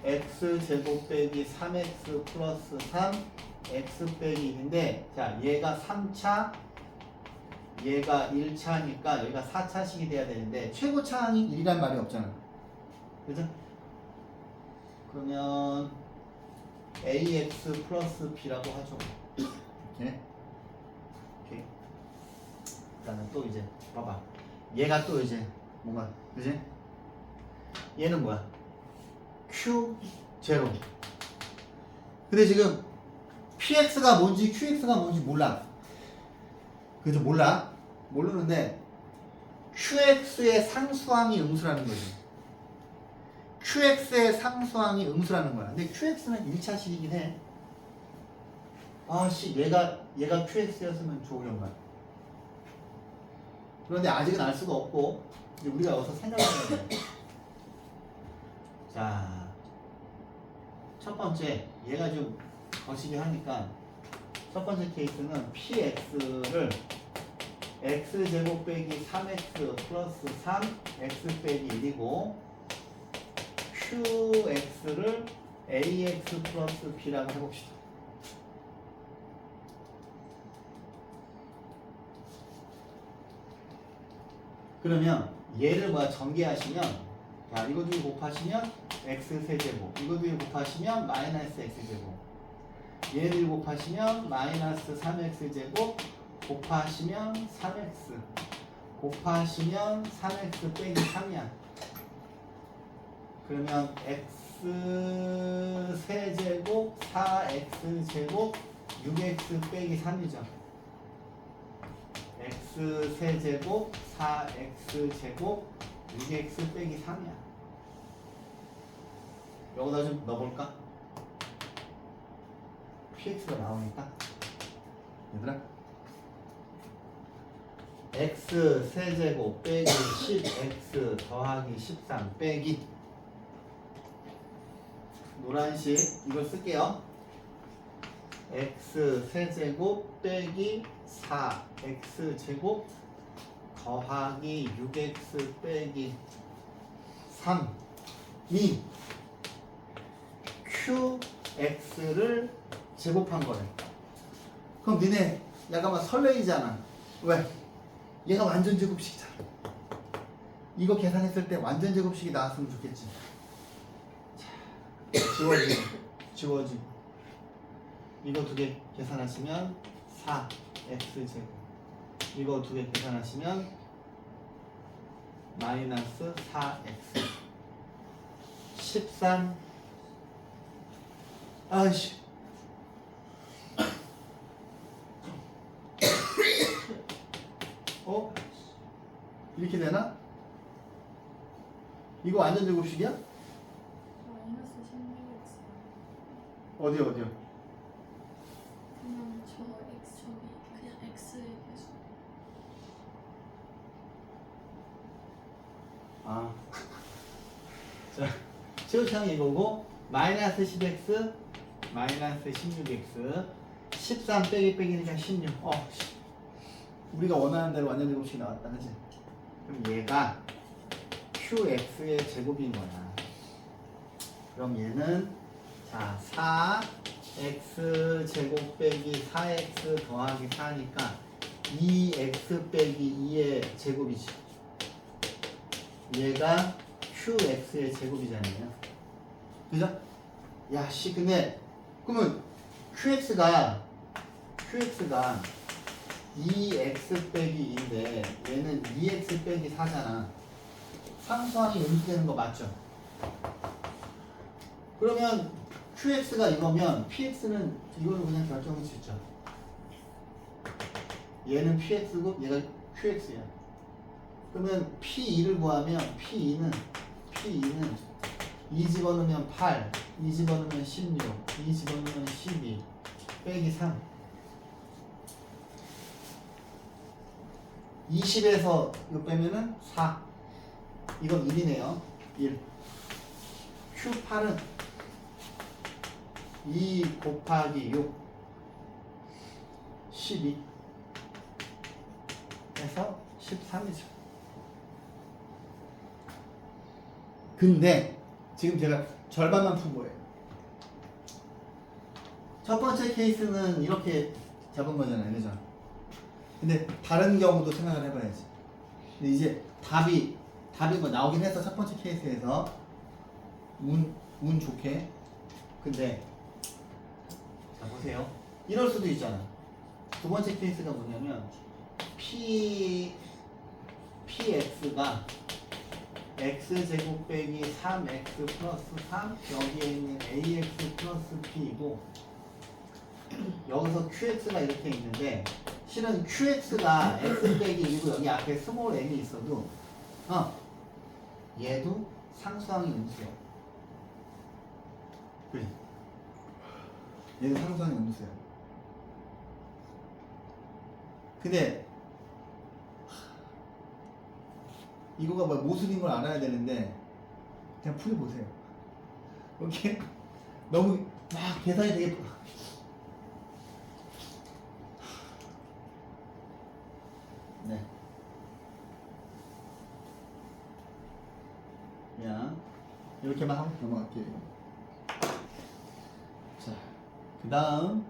x제곱 빼기 3x 플러스 3 x 빼기 1인데 자 얘가 3차 얘가 1차니까 여기가 4차식이 돼야 되는데 최고 차항이 1이란 말이 없잖아. 그죠? 그러면 ax 플러스 b라고 하죠. 오케이. 오케이. 그다음에 또 이제 봐봐. 얘가 또 이제 뭔가 그지? 얘는 뭐야? q0. 근데 지금 px가 뭔지 qx가 뭔지 몰라. 그죠? 몰라. 모르는데 qx의 상수항이 음수라는 거지. qx의 상수항이 음수라는 거야. 근데 qx는 1차식이긴 해. 아씨 얘가 qx였으면 좋으련만. 그런데 아직은 알 수가 없고 이제 우리가 여기서 생각해야 돼. 자, 첫 번째 얘가 좀 거시기 하니까 첫 번째 케이스는 px를 x제곱 빼기 3x 플러스 3 x 빼기 1이고 qx를 ax 플러스 b라고 해봅시다. 그러면 얘를 뭐야 전개하시면 자 이거 두개 곱하시면 x 세제곱 이거 두개 곱하시면 마이너스 x제곱 얘를 곱하시면 마이너스 3x제곱 곱하시면 3x 곱하시면 3x 빼기 3이야. 그러면 x 세제곱 4x제곱 6x 빼기 3이죠. x 세제곱 4x제곱 6x 빼기 3이야. 여기다 좀 넣어볼까? px가 나오니까 얘들아 x 세제곱 빼기 10x 더하기 13 빼기 노란색 이걸 쓸게요. x 세제곱 빼기 4x제곱 더하기 6x 빼기 3이 qx를 제곱한 거래. 그럼 니네 약간 설레이잖아. 왜? 얘가 완전 제곱식이잖아. 이거 계산했을 때 완전 제곱식이 나왔으면 좋겠지. 자, 지워지고 이거 두 개 계산하시면 4x제곱 이거 두 개 계산하시면 마이너스 4x 13 아이씨 이렇게 되나? 이거 완전 제곱식이야? 마이너스 16x. 어디요? 그냥 그냥 x의 개수. 아. 자, 최우창이 이거고 마이너스 10x 마이너스 16x 13 빼기 빼기니까 16. 우리가 원하는 대로 완전 제곱식이 나왔다, 그치? 그럼 얘가 qx의 제곱인 거야. 그럼 얘는 자 4x 제곱 빼기 4x 더하기 4니까 2x 빼기 2의 제곱이지. 얘가 qx의 제곱이잖아요. 그죠? 야, 씨, 근데 그러면 qx가 2x 빼기 2인데 얘는 2x 빼기 4잖아. 상수항이 음수되는 거 맞죠? 그러면 qx가 이거면 px는 이거는 그냥 결정을 짓죠. 얘는 px고 얘가 qx야. 그러면 p2를 구하면 p2는 2 집어넣으면 8, 2 집어넣으면 16, 2 집어넣으면 12 빼기 3 20에서 이거 빼면은 4 이건 1이네요. 1 Q8은 2 곱하기 6 12 해서 13이죠. 근데 지금 제가 절반만 푼 거예요. 첫 번째 케이스는 이렇게 잡은 거잖아요, 그죠? 근데 다른 경우도 생각을 해봐야지. 근데 이제 답이 뭐 나오긴 했어, 첫 번째 케이스에서 운 좋게. 근데 보세요. 이럴 수도 있잖아. 두 번째 케이스가 뭐냐면 px가 x제곱 빼기 3x 플러스 3 여기에 있는 ax 플러스 p이고 여기서 qx가 이렇게 있는데 실은 qx가 x 빼기 1이고 여기 앞에 스몰 n이 있어도 얘도 상수항이 음수야. 그래. 얘는 상수항이 음수야. 근데 이거가 뭐 모순인 걸 알아야 되는데 그냥 풀어보세요. 이렇게 너무 막 계산이 되게 네. 그냥 이렇게만 하고 넘어갈게요. 자, 그 다음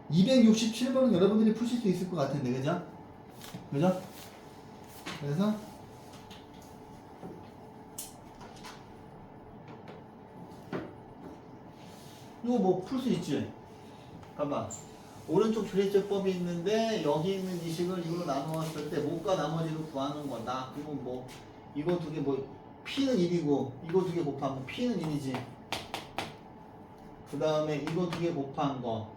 267번은 여러분들이 푸실 수 있을 것 같은데, 그죠? 그죠? 그래서 이거 뭐 풀 수 있지? 봐봐. 오른쪽 줄임제법이 있는데 여기 있는 이 식을 이걸로 나누었을 때 못과 나머지를 구하는 거다. 그러면 뭐 이거 두 개 뭐 p는 1이고 이거 두 개 곱하면 p는 1이지. 그 다음에 이거 두 개 곱한 거,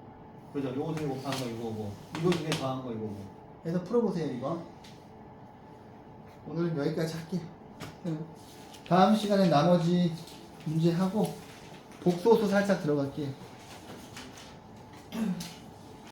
그죠? 이거 두 개 곱한 거 이거고 이거 두 개 더한 거 이거고. 해서 풀어보세요, 이거. 오늘은 여기까지 할게요. 다음 시간에 나머지 문제 하고 복소수 살짝 들어갈게요.